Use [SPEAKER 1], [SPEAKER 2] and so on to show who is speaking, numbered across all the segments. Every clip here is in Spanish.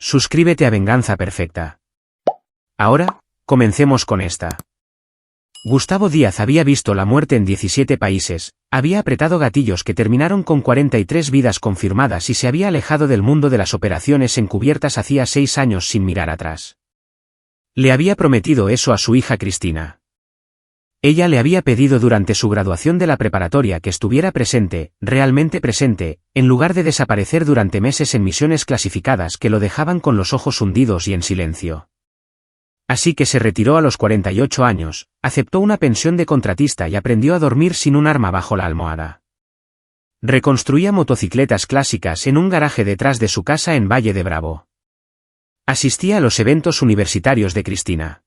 [SPEAKER 1] Suscríbete a Venganza Perfecta. Ahora, comencemos con esta. Gustavo Díaz había visto la muerte en 17 países, había apretado gatillos que terminaron con 43 vidas confirmadas y se había alejado del mundo de las operaciones encubiertas hacía 6 años sin mirar atrás. Le había prometido eso a su hija Cristina. Ella le había pedido durante su graduación de la preparatoria que estuviera presente, realmente presente, en lugar de desaparecer durante meses en misiones clasificadas que lo dejaban con los ojos hundidos y en silencio. Así que se retiró a los 48 años, aceptó una pensión de contratista y aprendió a dormir sin un arma bajo la almohada. Reconstruía motocicletas clásicas en un garaje detrás de su casa en Valle de Bravo. Asistía a los eventos universitarios de Cristina.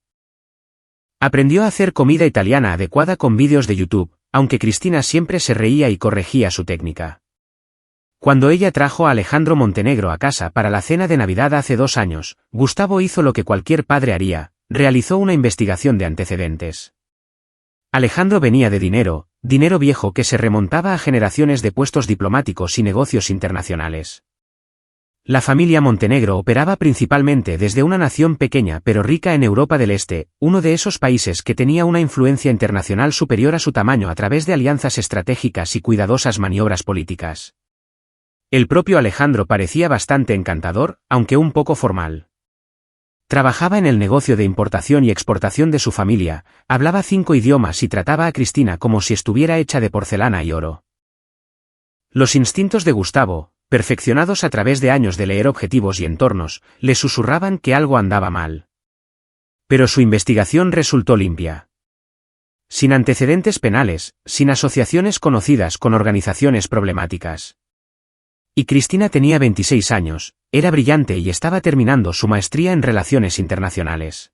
[SPEAKER 1] Aprendió a hacer comida italiana adecuada con vídeos de YouTube, aunque Cristina siempre se reía y corregía su técnica. Cuando ella trajo a Alejandro Montenegro a casa para la cena de Navidad hace 2 años, Gustavo hizo lo que cualquier padre haría, realizó una investigación de antecedentes. Alejandro venía de dinero viejo que se remontaba a generaciones de puestos diplomáticos y negocios internacionales. La familia Montenegro operaba principalmente desde una nación pequeña pero rica en Europa del Este, uno de esos países que tenía una influencia internacional superior a su tamaño a través de alianzas estratégicas y cuidadosas maniobras políticas. El propio Alejandro parecía bastante encantador, aunque un poco formal. Trabajaba en el negocio de importación y exportación de su familia, hablaba 5 idiomas y trataba a Cristina como si estuviera hecha de porcelana y oro. Los instintos de Gustavo, perfeccionados a través de años de leer objetivos y entornos, le susurraban que algo andaba mal. Pero su investigación resultó limpia. Sin antecedentes penales, sin asociaciones conocidas con organizaciones problemáticas. Y Cristina tenía 26 años, era brillante y estaba terminando su maestría en Relaciones Internacionales.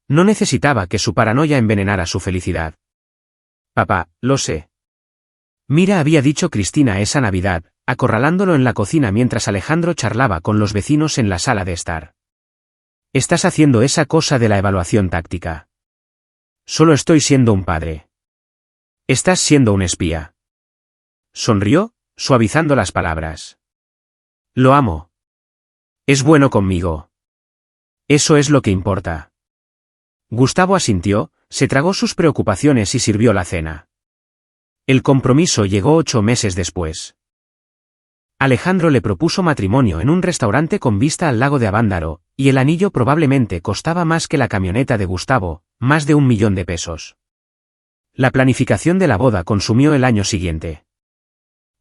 [SPEAKER 1] No necesitaba que su paranoia envenenara su felicidad. Papá, lo sé. Mira, había dicho Cristina esa Navidad, acorralándolo en la cocina mientras Alejandro charlaba con los vecinos en la sala de estar. Estás haciendo esa cosa de la evaluación táctica. Solo estoy siendo un padre. Estás siendo un espía. Sonrió, suavizando las palabras. Lo amo. Es bueno conmigo. Eso es lo que importa. Gustavo asintió, se tragó sus preocupaciones y sirvió la cena. El compromiso llegó 8 meses después. Alejandro le propuso matrimonio en un restaurante con vista al lago de Avándaro, y el anillo probablemente costaba más que la camioneta de Gustavo, más de 1 millón de pesos. La planificación de la boda consumió el año siguiente.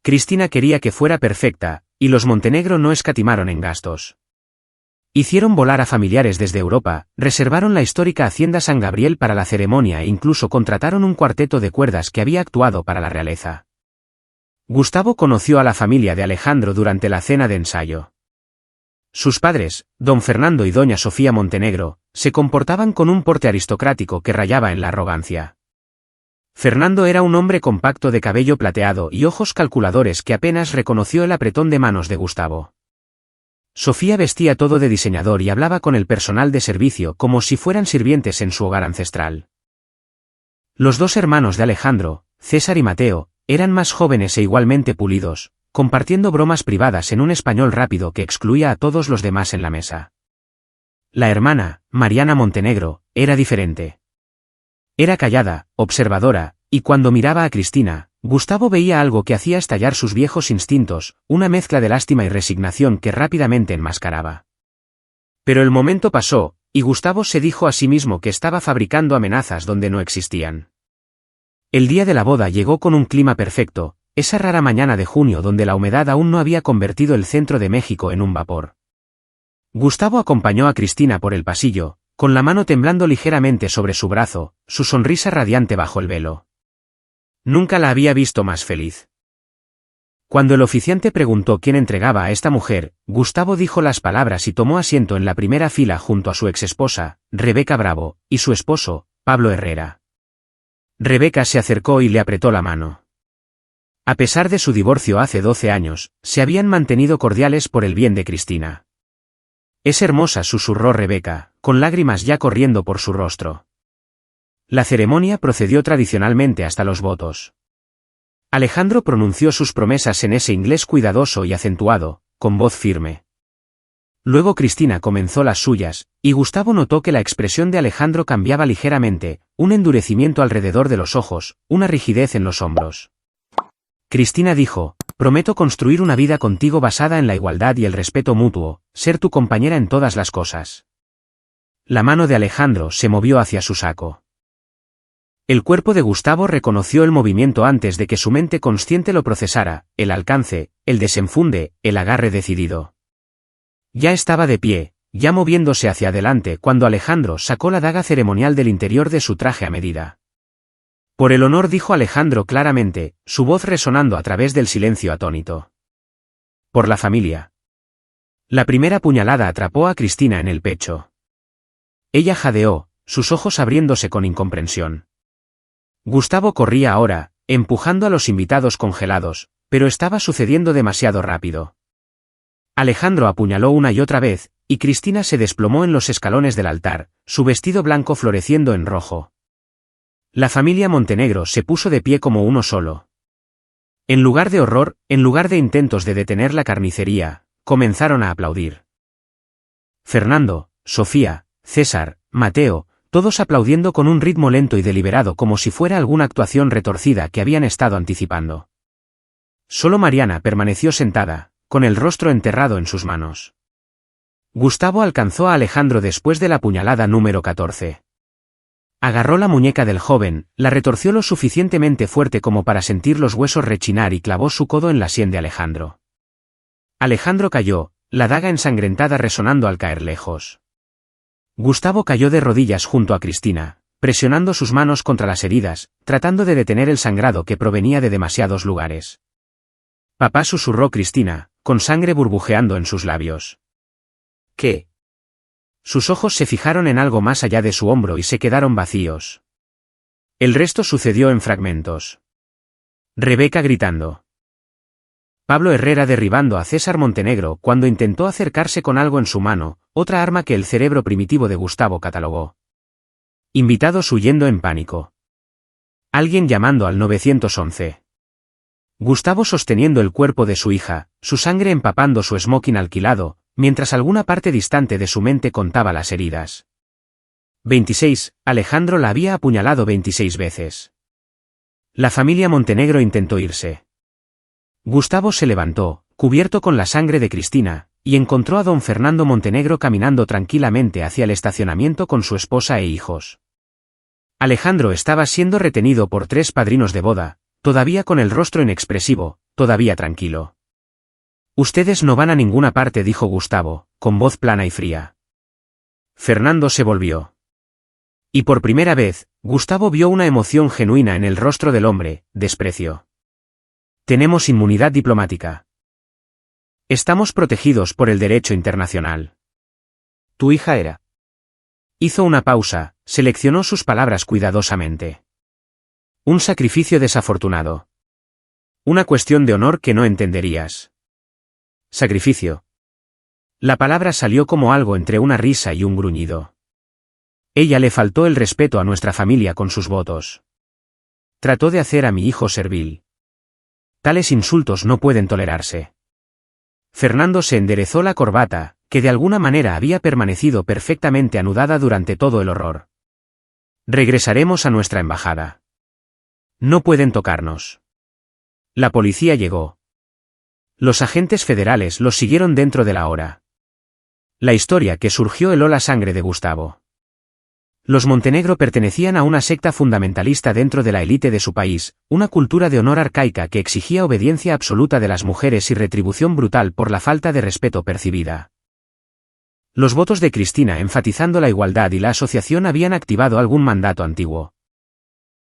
[SPEAKER 1] Cristina quería que fuera perfecta, y los Montenegro no escatimaron en gastos. Hicieron volar a familiares desde Europa, reservaron la histórica Hacienda San Gabriel para la ceremonia e incluso contrataron un cuarteto de cuerdas que había actuado para la realeza. Gustavo conoció a la familia de Alejandro durante la cena de ensayo. Sus padres, don Fernando y doña Sofía Montenegro, se comportaban con un porte aristocrático que rayaba en la arrogancia. Fernando era un hombre compacto de cabello plateado y ojos calculadores que apenas reconoció el apretón de manos de Gustavo. Sofía vestía todo de diseñador y hablaba con el personal de servicio como si fueran sirvientes en su hogar ancestral. Los 2 hermanos de Alejandro, César y Mateo, eran más jóvenes e igualmente pulidos, compartiendo bromas privadas en un español rápido que excluía a todos los demás en la mesa. La hermana, Mariana Montenegro, era diferente. Era callada, observadora, y cuando miraba a Cristina, Gustavo veía algo que hacía estallar sus viejos instintos, una mezcla de lástima y resignación que rápidamente enmascaraba. Pero el momento pasó, y Gustavo se dijo a sí mismo que estaba fabricando amenazas donde no existían. El día de la boda llegó con un clima perfecto, esa rara mañana de junio donde la humedad aún no había convertido el centro de México en un vapor. Gustavo acompañó a Cristina por el pasillo, con la mano temblando ligeramente sobre su brazo, su sonrisa radiante bajo el velo. Nunca la había visto más feliz. Cuando el oficiante preguntó quién entregaba a esta mujer, Gustavo dijo las palabras y tomó asiento en la primera fila junto a su exesposa, Rebeca Bravo, y su esposo, Pablo Herrera. Rebeca se acercó y le apretó la mano. A pesar de su divorcio hace 12 años, se habían mantenido cordiales por el bien de Cristina. Es hermosa, susurró Rebeca, con lágrimas ya corriendo por su rostro. La ceremonia procedió tradicionalmente hasta los votos. Alejandro pronunció sus promesas en ese inglés cuidadoso y acentuado, con voz firme. Luego Cristina comenzó las suyas, y Gustavo notó que la expresión de Alejandro cambiaba ligeramente, un endurecimiento alrededor de los ojos, una rigidez en los hombros. Cristina dijo: prometo construir una vida contigo basada en la igualdad y el respeto mutuo, ser tu compañera en todas las cosas. La mano de Alejandro se movió hacia su saco. El cuerpo de Gustavo reconoció el movimiento antes de que su mente consciente lo procesara, el alcance, el desenfunde, el agarre decidido. Ya estaba de pie, ya moviéndose hacia adelante cuando Alejandro sacó la daga ceremonial del interior de su traje a medida. Por el honor, dijo Alejandro claramente, su voz resonando a través del silencio atónito. Por la familia. La primera puñalada atrapó a Cristina en el pecho. Ella jadeó, sus ojos abriéndose con incomprensión. Gustavo corría ahora, empujando a los invitados congelados, pero estaba sucediendo demasiado rápido. Alejandro apuñaló una y otra vez, y Cristina se desplomó en los escalones del altar, su vestido blanco floreciendo en rojo. La familia Montenegro se puso de pie como uno solo. En lugar de horror, en lugar de intentos de detener la carnicería, comenzaron a aplaudir. Fernando, Sofía, César, Mateo, todos aplaudiendo con un ritmo lento y deliberado como si fuera alguna actuación retorcida que habían estado anticipando. Solo Mariana permaneció sentada, con el rostro enterrado en sus manos. Gustavo alcanzó a Alejandro después de la puñalada número 14. Agarró la muñeca del joven, la retorció lo suficientemente fuerte como para sentir los huesos rechinar y clavó su codo en la sien de Alejandro. Alejandro cayó, la daga ensangrentada resonando al caer lejos. Gustavo cayó de rodillas junto a Cristina, presionando sus manos contra las heridas, tratando de detener el sangrado que provenía de demasiados lugares. Papá, susurró Cristina, con sangre burbujeando en sus labios. ¿Qué? Sus ojos se fijaron en algo más allá de su hombro y se quedaron vacíos. El resto sucedió en fragmentos. Rebeca gritando. Pablo Herrera derribando a César Montenegro cuando intentó acercarse con algo en su mano, otra arma que el cerebro primitivo de Gustavo catalogó. Invitados huyendo en pánico. Alguien llamando al 911. Gustavo sosteniendo el cuerpo de su hija, su sangre empapando su smoking alquilado, mientras alguna parte distante de su mente contaba las heridas. 26, Alejandro la había apuñalado 26 veces. La familia Montenegro intentó irse. Gustavo se levantó, cubierto con la sangre de Cristina, y encontró a don Fernando Montenegro caminando tranquilamente hacia el estacionamiento con su esposa e hijos. Alejandro estaba siendo retenido por 3 padrinos de boda, todavía con el rostro inexpresivo, todavía tranquilo. Ustedes no van a ninguna parte, dijo Gustavo, con voz plana y fría. Fernando se volvió. Y por primera vez, Gustavo vio una emoción genuina en el rostro del hombre, desprecio. Tenemos inmunidad diplomática. Estamos protegidos por el derecho internacional. Tu hija era. Hizo una pausa, seleccionó sus palabras cuidadosamente. Un sacrificio desafortunado. Una cuestión de honor que no entenderías. Sacrificio. La palabra salió como algo entre una risa y un gruñido. Ella le faltó el respeto a nuestra familia con sus votos. Trató de hacer a mi hijo servil. Tales insultos no pueden tolerarse. Fernando se enderezó la corbata, que de alguna manera había permanecido perfectamente anudada durante todo el horror. Regresaremos a nuestra embajada. No pueden tocarnos. La policía llegó. Los agentes federales los siguieron dentro de la hora. La historia que surgió heló la sangre de Gustavo. Los Montenegro pertenecían a una secta fundamentalista dentro de la élite de su país, una cultura de honor arcaica que exigía obediencia absoluta de las mujeres y retribución brutal por la falta de respeto percibida. Los votos de Cristina enfatizando la igualdad y la asociación habían activado algún mandato antiguo.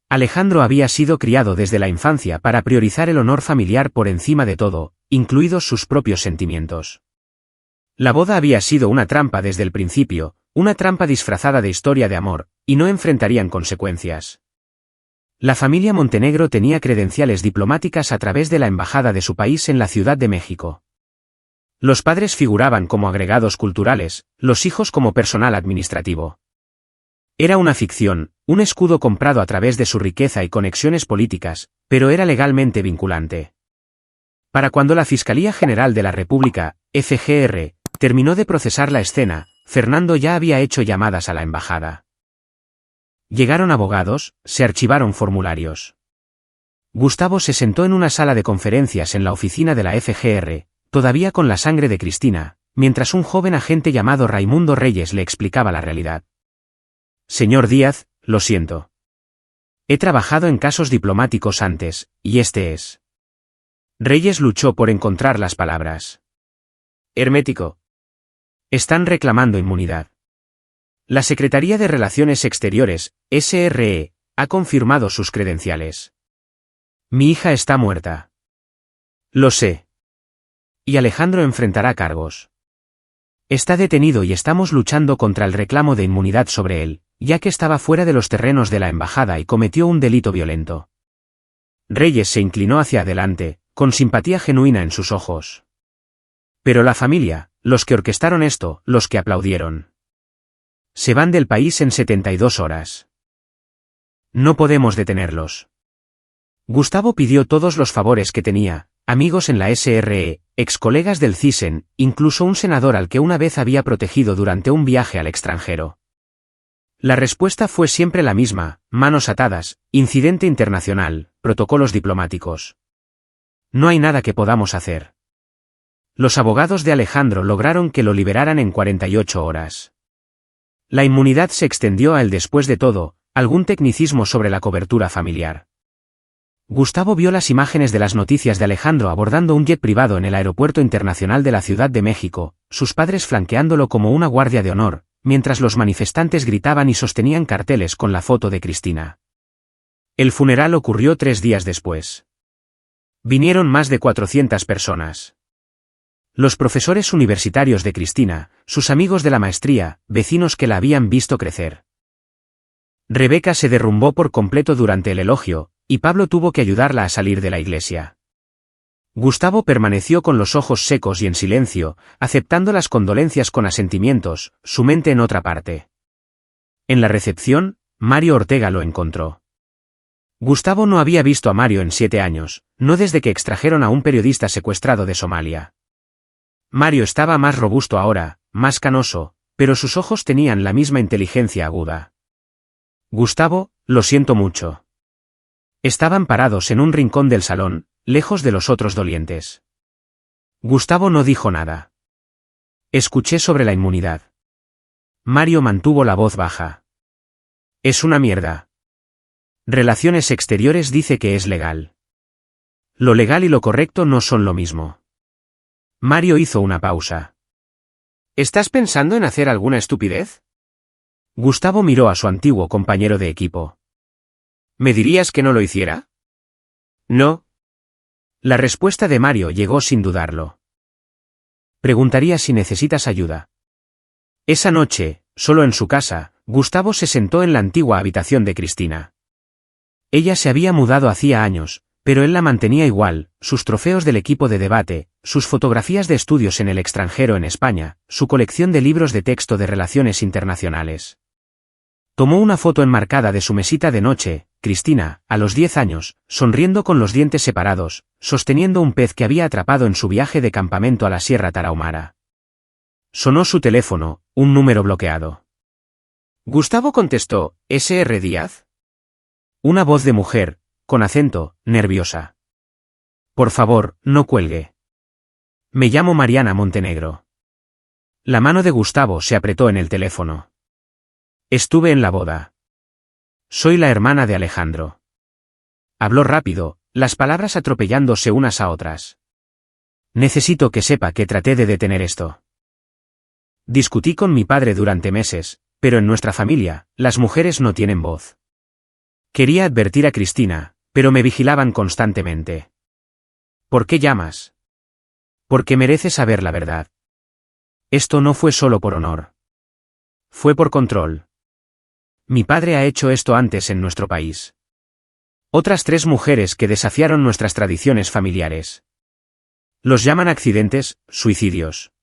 [SPEAKER 1] Alejandro había sido criado desde la infancia para priorizar el honor familiar por encima de todo, incluidos sus propios sentimientos. La boda había sido una trampa desde el principio, una trampa disfrazada de historia de amor, y no enfrentarían consecuencias. La familia Montenegro tenía credenciales diplomáticas a través de la embajada de su país en la Ciudad de México. Los padres figuraban como agregados culturales, los hijos como personal administrativo. Era una ficción, un escudo comprado a través de su riqueza y conexiones políticas, pero era legalmente vinculante. Para cuando la Fiscalía General de la República, FGR, Terminó de procesar la escena, Fernando ya había hecho llamadas a la embajada. Llegaron abogados, se archivaron formularios. Gustavo se sentó en una sala de conferencias en la oficina de la FGR, todavía con la sangre de Cristina, mientras un joven agente llamado Raimundo Reyes le explicaba la realidad. Señor Díaz, lo siento. He trabajado en casos diplomáticos antes, y este es. Reyes luchó por encontrar las palabras. Hermético. Están reclamando inmunidad. La Secretaría de Relaciones Exteriores, SRE, ha confirmado sus credenciales. Mi hija está muerta. Lo sé. Y Alejandro enfrentará cargos. Está detenido y estamos luchando contra el reclamo de inmunidad sobre él, ya que estaba fuera de los terrenos de la embajada y cometió un delito violento. Reyes se inclinó hacia adelante, con simpatía genuina en sus ojos. Pero la familia, los que orquestaron esto, los que aplaudieron. Se van del país en 72 horas. No podemos detenerlos. Gustavo pidió todos los favores que tenía, amigos en la SRE, ex colegas del CISEN, incluso un senador al que una vez había protegido durante un viaje al extranjero. La respuesta fue siempre la misma: manos atadas, incidente internacional, protocolos diplomáticos. No hay nada que podamos hacer. Los abogados de Alejandro lograron que lo liberaran en 48 horas. La inmunidad se extendió a él después de todo, algún tecnicismo sobre la cobertura familiar. Gustavo vio las imágenes de las noticias de Alejandro abordando un jet privado en el Aeropuerto Internacional de la Ciudad de México, sus padres flanqueándolo como una guardia de honor, mientras los manifestantes gritaban y sostenían carteles con la foto de Cristina. El funeral ocurrió 3 días después. Vinieron más de 400 personas. Los profesores universitarios de Cristina, sus amigos de la maestría, vecinos que la habían visto crecer. Rebeca se derrumbó por completo durante el elogio, y Pablo tuvo que ayudarla a salir de la iglesia. Gustavo permaneció con los ojos secos y en silencio, aceptando las condolencias con asentimientos, su mente en otra parte. En la recepción, Mario Ortega lo encontró. Gustavo no había visto a Mario en 7 años, no desde que extrajeron a un periodista secuestrado de Somalia. Mario estaba más robusto ahora, más canoso, pero sus ojos tenían la misma inteligencia aguda. Gustavo, lo siento mucho. Estaban parados en un rincón del salón, lejos de los otros dolientes. Gustavo no dijo nada. Escuché sobre la inmunidad. Mario mantuvo la voz baja. Es una mierda. Relaciones Exteriores dice que es legal. Lo legal y lo correcto no son lo mismo. Mario hizo una pausa. ¿Estás pensando en hacer alguna estupidez? Gustavo miró a su antiguo compañero de equipo. ¿Me dirías que no lo hiciera? No. La respuesta de Mario llegó sin dudarlo. Preguntaría si necesitas ayuda. Esa noche, solo en su casa, Gustavo se sentó en la antigua habitación de Cristina. Ella se había mudado hacía años, pero él la mantenía igual, sus trofeos del equipo de debate, sus fotografías de estudios en el extranjero en España, su colección de libros de texto de relaciones internacionales. Tomó una foto enmarcada de su mesita de noche, Cristina, a los 10 años, sonriendo con los dientes separados, sosteniendo un pez que había atrapado en su viaje de campamento a la Sierra Tarahumara. Sonó su teléfono, un número bloqueado. Gustavo contestó, ¿SR Díaz? Una voz de mujer, con acento, nerviosa. Por favor, no cuelgue. Me llamo Mariana Montenegro. La mano de Gustavo se apretó en el teléfono. Estuve en la boda. Soy la hermana de Alejandro. Habló rápido, las palabras atropellándose unas a otras. Necesito que sepa que traté de detener esto. Discutí con mi padre durante meses, pero en nuestra familia, las mujeres no tienen voz. Quería advertir a Cristina, pero me vigilaban constantemente. ¿Por qué llamas? Porque mereces saber la verdad. Esto no fue solo por honor. Fue por control. Mi padre ha hecho esto antes en nuestro país. Otras 3 mujeres que desafiaron nuestras tradiciones familiares. Los llaman accidentes, suicidios.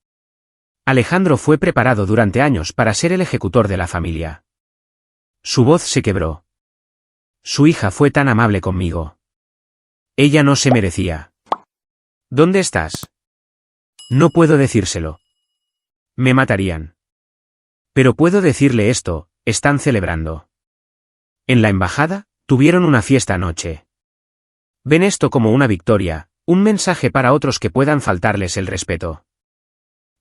[SPEAKER 1] Alejandro fue preparado durante años para ser el ejecutor de la familia. Su voz se quebró. Su hija fue tan amable conmigo. Ella no se merecía. ¿Dónde estás? No puedo decírselo. Me matarían. Pero puedo decirle esto, están celebrando. En la embajada, tuvieron una fiesta anoche. Ven esto como una victoria, un mensaje para otros que puedan faltarles el respeto.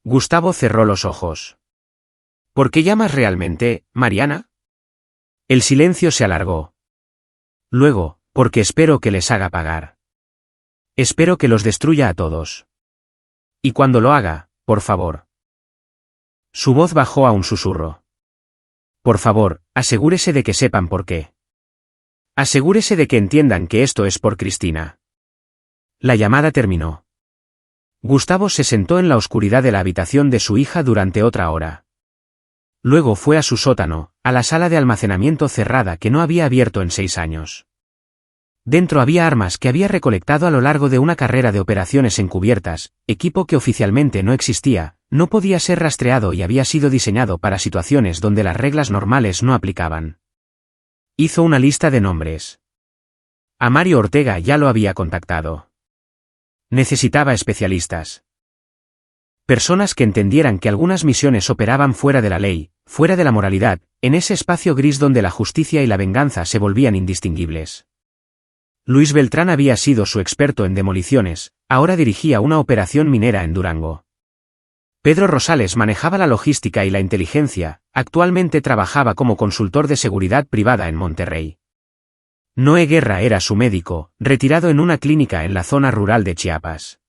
[SPEAKER 1] Gustavo cerró los ojos. ¿Por qué llamas realmente, Mariana? El silencio se alargó. Luego, porque espero que les haga pagar. Espero que los destruya a todos. Y cuando lo haga, por favor. Su voz bajó a un susurro. Por favor, asegúrese de que sepan por qué. Asegúrese de que entiendan que esto es por Cristina. La llamada terminó. Gustavo se sentó en la oscuridad de la habitación de su hija durante otra hora. Luego fue a su sótano, a la sala de almacenamiento cerrada que no había abierto en 6 años. Dentro había armas que había recolectado a lo largo de una carrera de operaciones encubiertas, equipo que oficialmente no existía, no podía ser rastreado y había sido diseñado para situaciones donde las reglas normales no aplicaban. Hizo una lista de nombres. A Mario Ortega ya lo había contactado. Necesitaba especialistas. Personas que entendieran que algunas misiones operaban fuera de la ley, fuera de la moralidad, en ese espacio gris donde la justicia y la venganza se volvían indistinguibles. Luis Beltrán había sido su experto en demoliciones, ahora dirigía una operación minera en Durango. Pedro Rosales manejaba la logística y la inteligencia, actualmente trabajaba como consultor de seguridad privada en Monterrey. Noé Guerra era su médico, retirado en una clínica en la zona rural de Chiapas.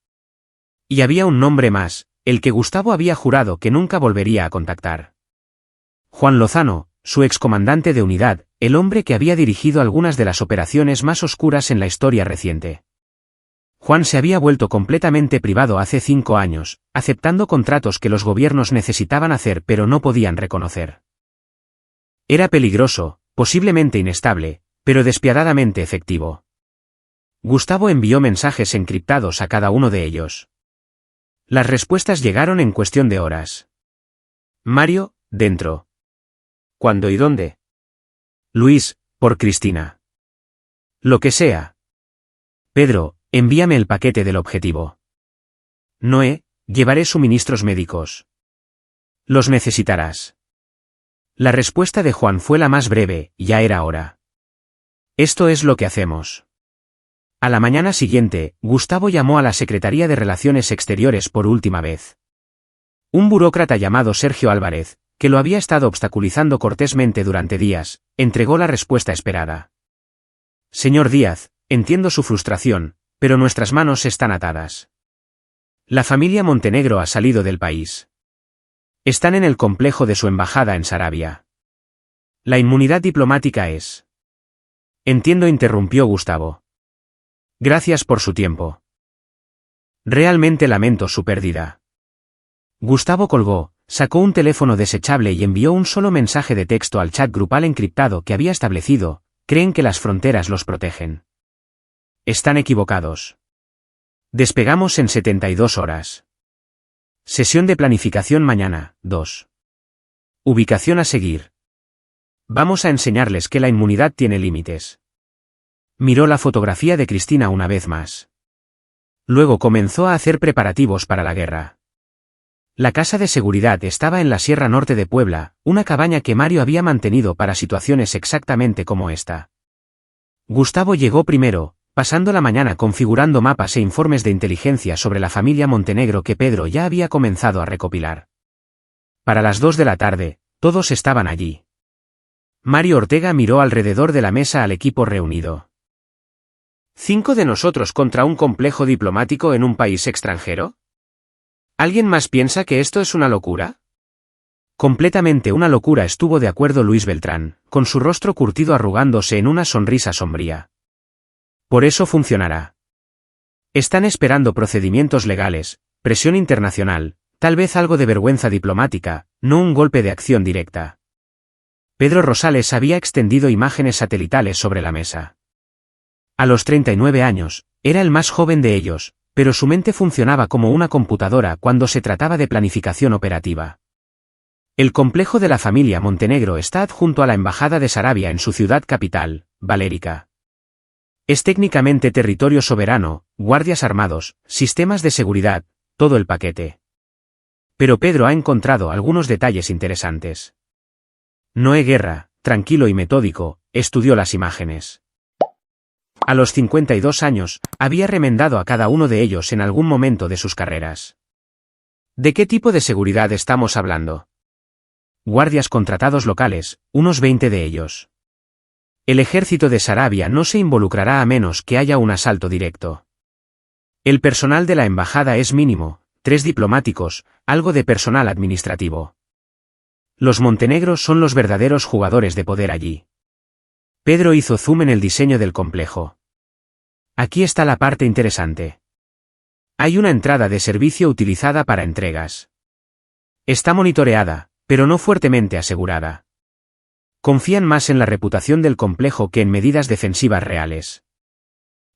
[SPEAKER 1] Y había un nombre más, el que Gustavo había jurado que nunca volvería a contactar. Juan Lozano, su excomandante de unidad, el hombre que había dirigido algunas de las operaciones más oscuras en la historia reciente. Juan se había vuelto completamente privado hace 5 años, aceptando contratos que los gobiernos necesitaban hacer pero no podían reconocer. Era peligroso, posiblemente inestable, pero despiadadamente efectivo. Gustavo envió mensajes encriptados a cada uno de ellos. Las respuestas llegaron en cuestión de horas. Mario, dentro. ¿Cuándo y dónde? Luis, por Cristina. Lo que sea. Pedro, envíame el paquete del objetivo. Noé, llevaré suministros médicos. Los necesitarás. La respuesta de Juan fue la más breve, ya era hora. Esto es lo que hacemos. A la mañana siguiente, Gustavo llamó a la Secretaría de Relaciones Exteriores por última vez. Un burócrata llamado Sergio Álvarez, que lo había estado obstaculizando cortésmente durante días, entregó la respuesta esperada. Señor Díaz, entiendo su frustración, pero nuestras manos están atadas. La familia Montenegro ha salido del país. Están en el complejo de su embajada en Sarabia. La inmunidad diplomática es... Entiendo, interrumpió Gustavo. Gracias por su tiempo. Realmente lamento su pérdida. Gustavo colgó, sacó un teléfono desechable y envió un solo mensaje de texto al chat grupal encriptado que había establecido: creen que las fronteras los protegen. Están equivocados. Despegamos en 72 horas. Sesión de planificación mañana, 2. Ubicación a seguir. Vamos a enseñarles que la inmunidad tiene límites. Miró la fotografía de Cristina una vez más. Luego comenzó a hacer preparativos para la guerra. La casa de seguridad estaba en la Sierra Norte de Puebla, una cabaña que Mario había mantenido para situaciones exactamente como esta. Gustavo llegó primero, pasando la mañana configurando mapas e informes de inteligencia sobre la familia Montenegro que Pedro ya había comenzado a recopilar. Para las 2 de la tarde, todos estaban allí. Mario Ortega miró alrededor de la mesa al equipo reunido. ¿5 de nosotros contra un complejo diplomático en un país extranjero? ¿Alguien más piensa que esto es una locura? Completamente una locura, estuvo de acuerdo Luis Beltrán, con su rostro curtido arrugándose en una sonrisa sombría. Por eso funcionará. Están esperando procedimientos legales, presión internacional, tal vez algo de vergüenza diplomática, no un golpe de acción directa. Pedro Rosales había extendido imágenes satelitales sobre la mesa. A los 39 años, era el más joven de ellos, pero su mente funcionaba como una computadora cuando se trataba de planificación operativa. El complejo de la familia Montenegro está adjunto a la embajada de Sarabia en su ciudad capital, Valérica. Es técnicamente territorio soberano, guardias armados, sistemas de seguridad, todo el paquete. Pero Pedro ha encontrado algunos detalles interesantes. Noé Guerra, tranquilo y metódico, estudió las imágenes. A los 52 años, había remendado a cada uno de ellos en algún momento de sus carreras. ¿De qué tipo de seguridad estamos hablando? Guardias contratados locales, unos 20 de ellos. El ejército de Sarabia no se involucrará a menos que haya un asalto directo. El personal de la embajada es mínimo, 3 diplomáticos, algo de personal administrativo. Los montenegros son los verdaderos jugadores de poder allí. Pedro hizo zoom en el diseño del complejo. Aquí está la parte interesante. Hay una entrada de servicio utilizada para entregas. Está monitoreada, pero no fuertemente asegurada. Confían más en la reputación del complejo que en medidas defensivas reales.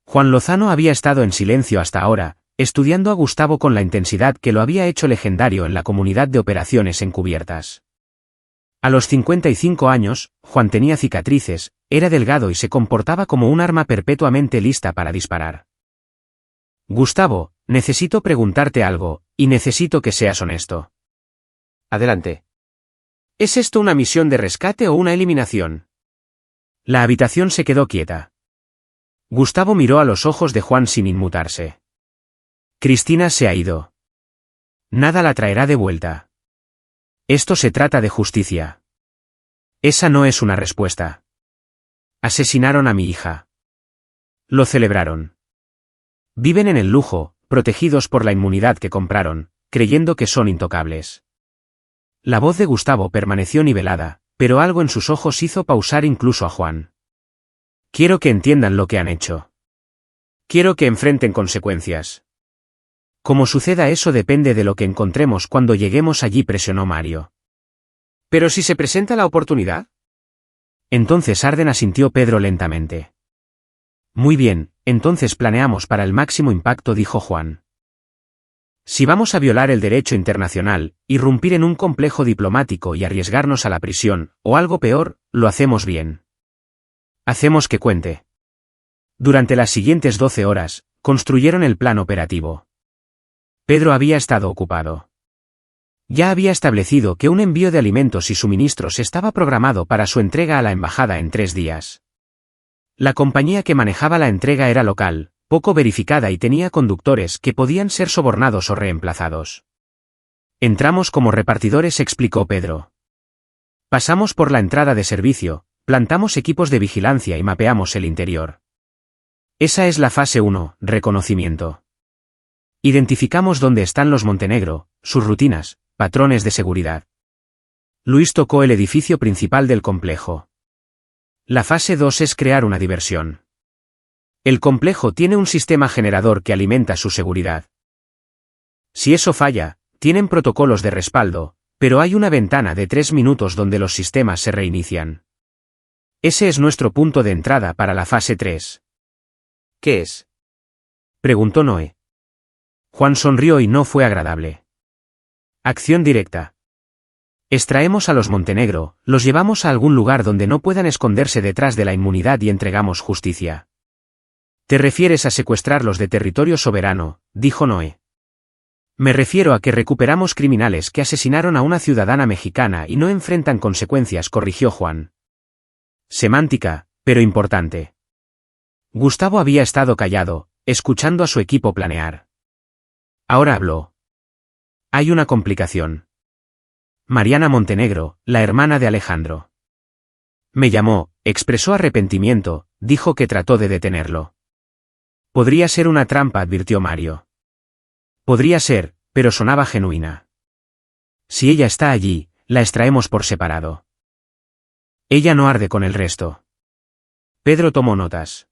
[SPEAKER 1] Juan Lozano había estado en silencio hasta ahora, estudiando a Gustavo con la intensidad que lo había hecho legendario en la comunidad de operaciones encubiertas. A los 55 años, Juan tenía cicatrices, era delgado y se comportaba como un arma perpetuamente lista para disparar. Gustavo, necesito preguntarte algo, y necesito que seas honesto. Adelante. ¿Es esto una misión de rescate o una eliminación? La habitación se quedó quieta. Gustavo miró a los ojos de Juan sin inmutarse. Cristina se ha ido. Nada la traerá de vuelta. Esto se trata de justicia. Esa no es una respuesta. Asesinaron a mi hija. Lo celebraron. Viven en el lujo, protegidos por la inmunidad que compraron, creyendo que son intocables. La voz de Gustavo permaneció nivelada, pero algo en sus ojos hizo pausar incluso a Juan. Quiero que entiendan lo que han hecho. Quiero que enfrenten consecuencias. Como suceda eso depende de lo que encontremos cuando lleguemos allí, presionó Mario. ¿Pero si se presenta la oportunidad? Entonces Arden, asintió Pedro lentamente. Muy bien, entonces planeamos para el máximo impacto, dijo Juan. Si vamos a violar el derecho internacional, irrumpir en un complejo diplomático y arriesgarnos a la prisión, o algo peor, lo hacemos bien. Hacemos que cuente. Durante las siguientes 12 horas, construyeron el plan operativo. Pedro había estado ocupado. Ya había establecido que un envío de alimentos y suministros estaba programado para su entrega a la embajada en 3 días. La compañía que manejaba la entrega era local, poco verificada y tenía conductores que podían ser sobornados o reemplazados. Entramos como repartidores, explicó Pedro. Pasamos por la entrada de servicio, plantamos equipos de vigilancia y mapeamos el interior. Esa es la fase 1, reconocimiento. Identificamos dónde están los Montenegro, sus rutinas, patrones de seguridad. Luis tocó el edificio principal del complejo. La fase 2 es crear una diversión. El complejo tiene un sistema generador que alimenta su seguridad. Si eso falla, tienen protocolos de respaldo, pero hay una ventana de 3 minutos donde los sistemas se reinician. Ese es nuestro punto de entrada para la fase 3. ¿Qué es? Preguntó Noé. Juan sonrió y no fue agradable. Acción directa. Extraemos a los Montenegro, los llevamos a algún lugar donde no puedan esconderse detrás de la inmunidad y entregamos justicia. ¿Te refieres a secuestrarlos de territorio soberano?, dijo Noé. Me refiero a que recuperamos criminales que asesinaron a una ciudadana mexicana y no enfrentan consecuencias, corrigió Juan. Semántica, pero importante. Gustavo había estado callado, escuchando a su equipo planear. Ahora habló. Hay una complicación. Mariana Montenegro, la hermana de Alejandro. Me llamó, expresó arrepentimiento, dijo que trató de detenerlo. Podría ser una trampa, advirtió Mario. Podría ser, pero sonaba genuina. Si ella está allí, la extraemos por separado. Ella no arde con el resto. Pedro tomó notas.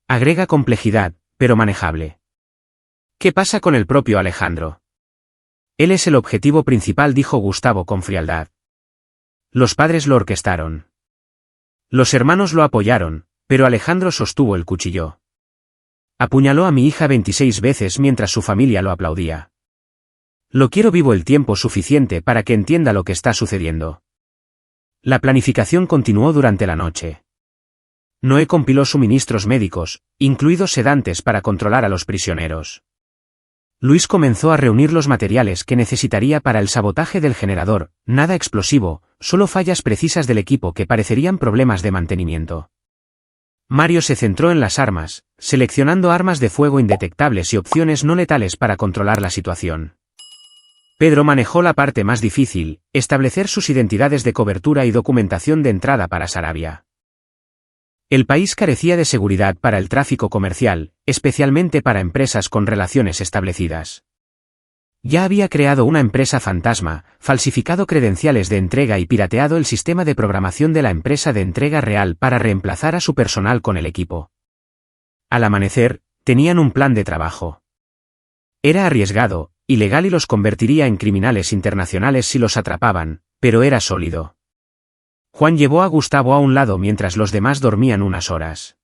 [SPEAKER 1] Agrega complejidad, pero manejable. ¿Qué pasa con el propio Alejandro? Él es el objetivo principal, dijo Gustavo con frialdad. Los padres lo orquestaron. Los hermanos lo apoyaron, pero Alejandro sostuvo el cuchillo. Apuñaló a mi hija 26 veces mientras su familia lo aplaudía. Lo quiero vivo el tiempo suficiente para que entienda lo que está sucediendo. La planificación continuó durante la noche. Noé compiló suministros médicos, incluidos sedantes para controlar a los prisioneros. Luis comenzó a reunir los materiales que necesitaría para el sabotaje del generador, nada explosivo, solo fallas precisas del equipo que parecerían problemas de mantenimiento. Mario se centró en las armas, seleccionando armas de fuego indetectables y opciones no letales para controlar la situación. Pedro manejó la parte más difícil, establecer sus identidades de cobertura y documentación de entrada para Sarabia. El país carecía de seguridad para el tráfico comercial, especialmente para empresas con relaciones establecidas. Ya había creado una empresa fantasma, falsificado credenciales de entrega y pirateado el sistema de programación de la empresa de entrega real para reemplazar a su personal con el equipo. Al amanecer, tenían un plan de trabajo. Era arriesgado, ilegal y los convertiría en criminales internacionales si los atrapaban, pero era sólido. Juan llevó a Gustavo a un lado mientras los demás dormían unas horas.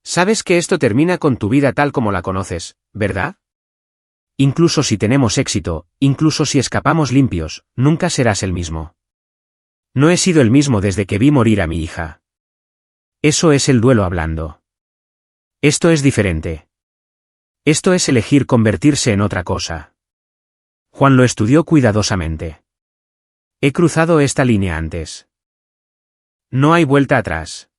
[SPEAKER 1] Sabes que esto termina con tu vida tal como la conoces, ¿verdad? Incluso si tenemos éxito, incluso si escapamos limpios, nunca serás el mismo. No he sido el mismo desde que vi morir a mi hija. Eso es el duelo hablando. Esto es diferente. Esto es elegir convertirse en otra cosa. Juan lo estudió cuidadosamente. He cruzado esta línea antes. No hay vuelta atrás.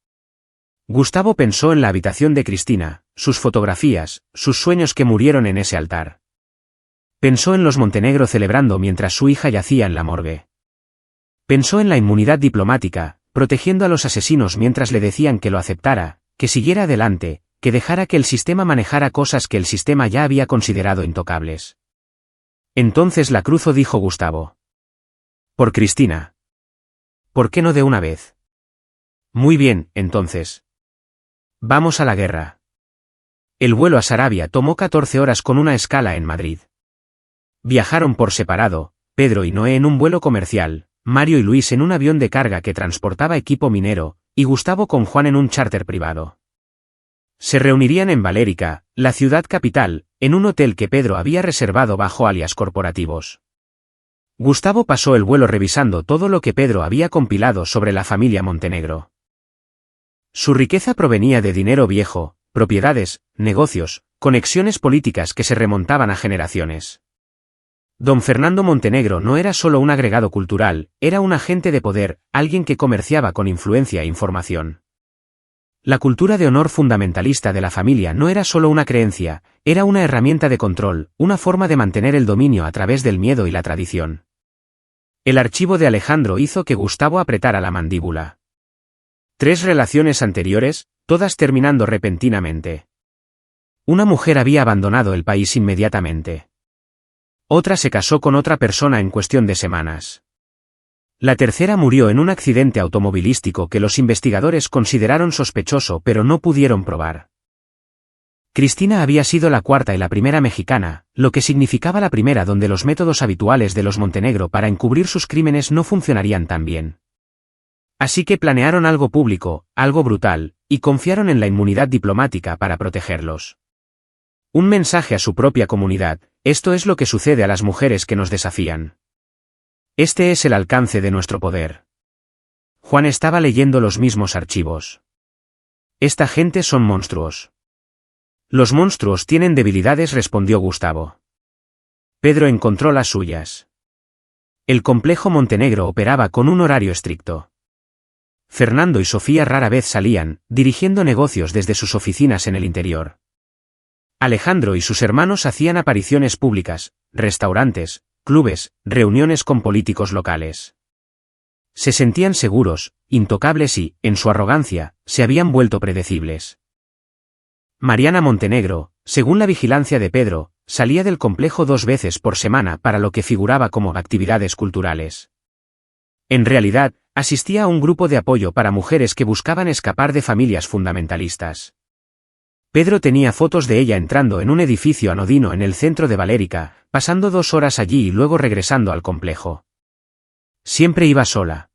[SPEAKER 1] Gustavo pensó en la habitación de Cristina, sus fotografías, sus sueños que murieron en ese altar. Pensó en los Montenegro celebrando mientras su hija yacía en la morgue. Pensó en la inmunidad diplomática, protegiendo a los asesinos mientras le decían que lo aceptara, que siguiera adelante, que dejara que el sistema manejara cosas que el sistema ya había considerado intocables. Entonces la cruzó, dijo Gustavo. Por Cristina. ¿Por qué no de una vez? Muy bien, entonces. Vamos a la guerra. El vuelo a Sarabia tomó 14 horas con una escala en Madrid. Viajaron por separado, Pedro y Noé en un vuelo comercial, Mario y Luis en un avión de carga que transportaba equipo minero, y Gustavo con Juan en un charter privado. Se reunirían en Valérica, la ciudad capital, en un hotel que Pedro había reservado bajo alias corporativos. Gustavo pasó el vuelo revisando todo lo que Pedro había compilado sobre la familia Montenegro. Su riqueza provenía de dinero viejo, propiedades, negocios, conexiones políticas que se remontaban a generaciones. Don Fernando Montenegro no era solo un agregado cultural, era un agente de poder, alguien que comerciaba con influencia e información. La cultura de honor fundamentalista de la familia no era solo una creencia, era una herramienta de control, una forma de mantener el dominio a través del miedo y la tradición. El archivo de Alejandro hizo que Gustavo apretara la mandíbula. 3 relaciones anteriores, todas terminando repentinamente. Una mujer había abandonado el país inmediatamente. Otra se casó con otra persona en cuestión de semanas. La tercera murió en un accidente automovilístico que los investigadores consideraron sospechoso pero no pudieron probar. Cristina había sido la cuarta y la primera mexicana, lo que significaba la primera donde los métodos habituales de los Montenegro para encubrir sus crímenes no funcionarían tan bien. Así que planearon algo público, algo brutal, y confiaron en la inmunidad diplomática para protegerlos. Un mensaje a su propia comunidad: esto es lo que sucede a las mujeres que nos desafían. Este es el alcance de nuestro poder. Juan estaba leyendo los mismos archivos. Esta gente son monstruos. Los monstruos tienen debilidades, respondió Gustavo. Pedro encontró las suyas. El complejo Montenegro operaba con un horario estricto. Fernando y Sofía rara vez salían, dirigiendo negocios desde sus oficinas en el interior. Alejandro y sus hermanos hacían apariciones públicas, restaurantes, clubes, reuniones con políticos locales. Se sentían seguros, intocables y, en su arrogancia, se habían vuelto predecibles. Mariana Montenegro, según la vigilancia de Pedro, salía del complejo 2 veces por semana para lo que figuraba como actividades culturales. En realidad, asistía a un grupo de apoyo para mujeres que buscaban escapar de familias fundamentalistas. Pedro tenía fotos de ella entrando en un edificio anodino en el centro de Valérica, pasando 2 horas allí y luego regresando al complejo. Siempre iba sola.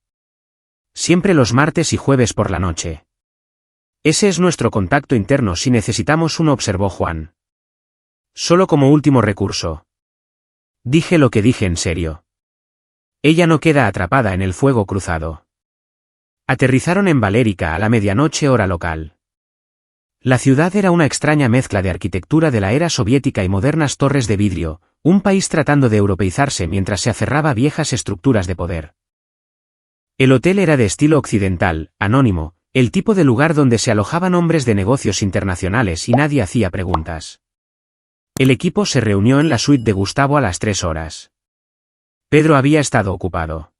[SPEAKER 1] Siempre los martes y jueves por la noche. Ese es nuestro contacto interno si necesitamos uno, observó Juan. Solo como último recurso. Dije lo que dije en serio. Ella no queda atrapada en el fuego cruzado. Aterrizaron en Valérica a la medianoche hora local. La ciudad era una extraña mezcla de arquitectura de la era soviética y modernas torres de vidrio, un país tratando de europeizarse mientras se aferraba a viejas estructuras de poder. El hotel era de estilo occidental, anónimo, el tipo de lugar donde se alojaban hombres de negocios internacionales y nadie hacía preguntas. El equipo se reunió en la suite de Gustavo a las 3 horas. Pedro había estado ocupado.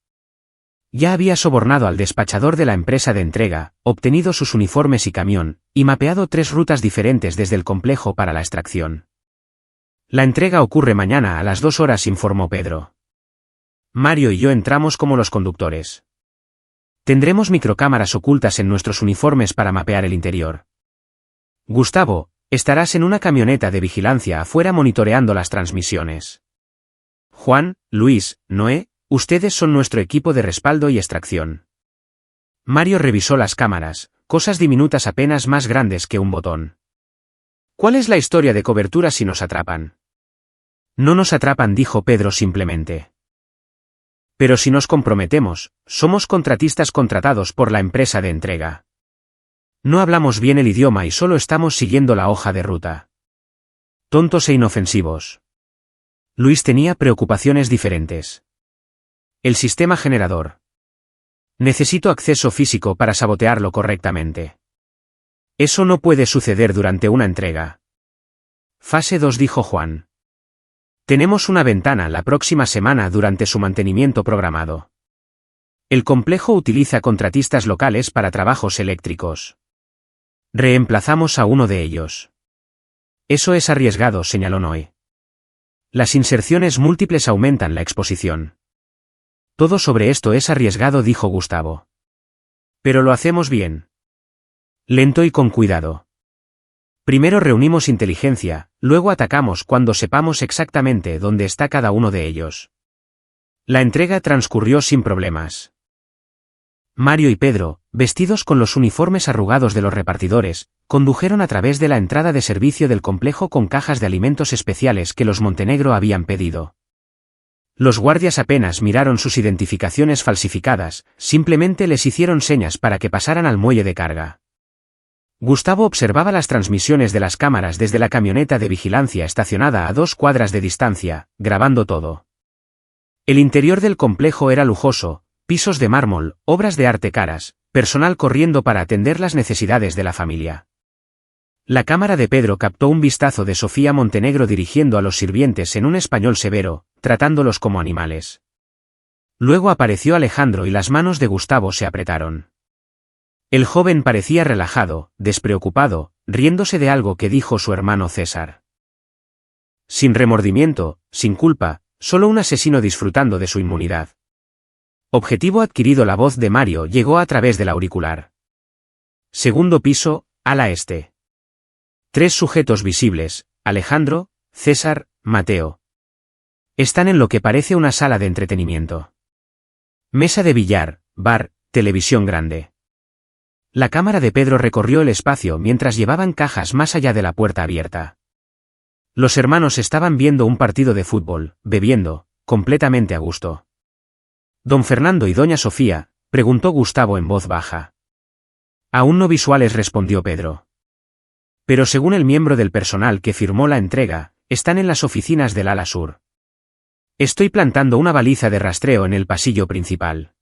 [SPEAKER 1] Ya había sobornado al despachador de la empresa de entrega, obtenido sus uniformes y camión, y mapeado 3 rutas diferentes desde el complejo para la extracción. La entrega ocurre mañana a las 2 horas, informó Pedro. Mario y yo entramos como los conductores. Tendremos microcámaras ocultas en nuestros uniformes para mapear el interior. Gustavo, estarás en una camioneta de vigilancia afuera monitoreando las transmisiones. Juan, Luis, Noé, ustedes son nuestro equipo de respaldo y extracción. Mario revisó las cámaras, cosas diminutas apenas más grandes que un botón. ¿Cuál es la historia de cobertura si nos atrapan? No nos atrapan, dijo Pedro simplemente. Pero si nos comprometemos, somos contratistas contratados por la empresa de entrega. No hablamos bien el idioma y solo estamos siguiendo la hoja de ruta. Tontos e inofensivos. Luis tenía preocupaciones diferentes. El sistema generador. Necesito acceso físico para sabotearlo correctamente. Eso no puede suceder durante una entrega. Fase 2, dijo Juan. Tenemos una ventana la próxima semana durante su mantenimiento programado. El complejo utiliza contratistas locales para trabajos eléctricos. Reemplazamos a uno de ellos. Eso es arriesgado, señaló Noé. Las inserciones múltiples aumentan la exposición. Todo sobre esto es arriesgado, dijo Gustavo. Pero lo hacemos bien. Lento y con cuidado. Primero reunimos inteligencia, luego atacamos cuando sepamos exactamente dónde está cada uno de ellos. La entrega transcurrió sin problemas. Mario y Pedro, vestidos con los uniformes arrugados de los repartidores, condujeron a través de la entrada de servicio del complejo con cajas de alimentos especiales que los Montenegro habían pedido. Los guardias apenas miraron sus identificaciones falsificadas, simplemente les hicieron señas para que pasaran al muelle de carga. Gustavo observaba las transmisiones de las cámaras desde la camioneta de vigilancia estacionada a 2 cuadras de distancia, grabando todo. El interior del complejo era lujoso, pisos de mármol, obras de arte caras, personal corriendo para atender las necesidades de la familia. La cámara de Pedro captó un vistazo de Sofía Montenegro dirigiendo a los sirvientes en un español severo, tratándolos como animales. Luego apareció Alejandro y las manos de Gustavo se apretaron. El joven parecía relajado, despreocupado, riéndose de algo que dijo su hermano César. Sin remordimiento, sin culpa, solo un asesino disfrutando de su inmunidad. Objetivo adquirido. La voz de Mario llegó a través del auricular. Segundo piso, ala este. 3 sujetos visibles, Alejandro, César, Mateo. Están en lo que parece una sala de entretenimiento. Mesa de billar, bar, televisión grande. La cámara de Pedro recorrió el espacio mientras llevaban cajas más allá de la puerta abierta. Los hermanos estaban viendo un partido de fútbol, bebiendo, completamente a gusto. Don Fernando y doña Sofía, preguntó Gustavo en voz baja. Aún no visuales, respondió Pedro. Pero según el miembro del personal que firmó la entrega, están en las oficinas del ala sur. Estoy plantando una baliza de rastreo en el pasillo principal.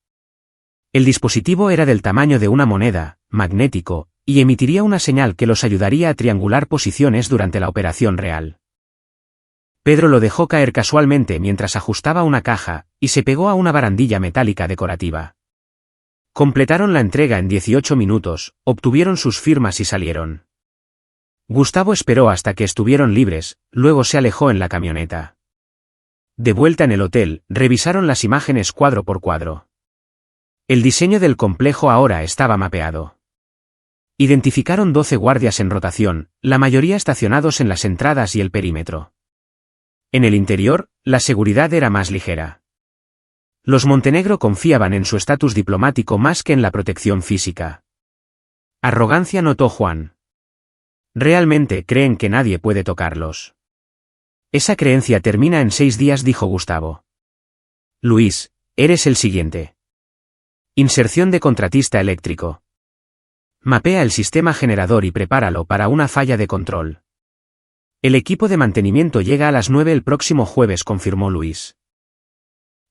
[SPEAKER 1] El dispositivo era del tamaño de una moneda, magnético, y emitiría una señal que los ayudaría a triangular posiciones durante la operación real. Pedro lo dejó caer casualmente mientras ajustaba una caja, y se pegó a una barandilla metálica decorativa. Completaron la entrega en 18 minutos, obtuvieron sus firmas y salieron. Gustavo esperó hasta que estuvieron libres, luego se alejó en la camioneta. De vuelta en el hotel, revisaron las imágenes cuadro por cuadro. El diseño del complejo ahora estaba mapeado. Identificaron 12 guardias en rotación, la mayoría estacionados en las entradas y el perímetro. En el interior, la seguridad era más ligera. Los Montenegro confiaban en su estatus diplomático más que en la protección física. Arrogancia, notó Juan. Realmente creen que nadie puede tocarlos. Esa creencia termina en 6 días, dijo Gustavo. Luis, eres el siguiente. Inserción de contratista eléctrico. Mapea el sistema generador y prepáralo para una falla de control. El equipo de mantenimiento llega a las 9 el próximo jueves, confirmó Luis.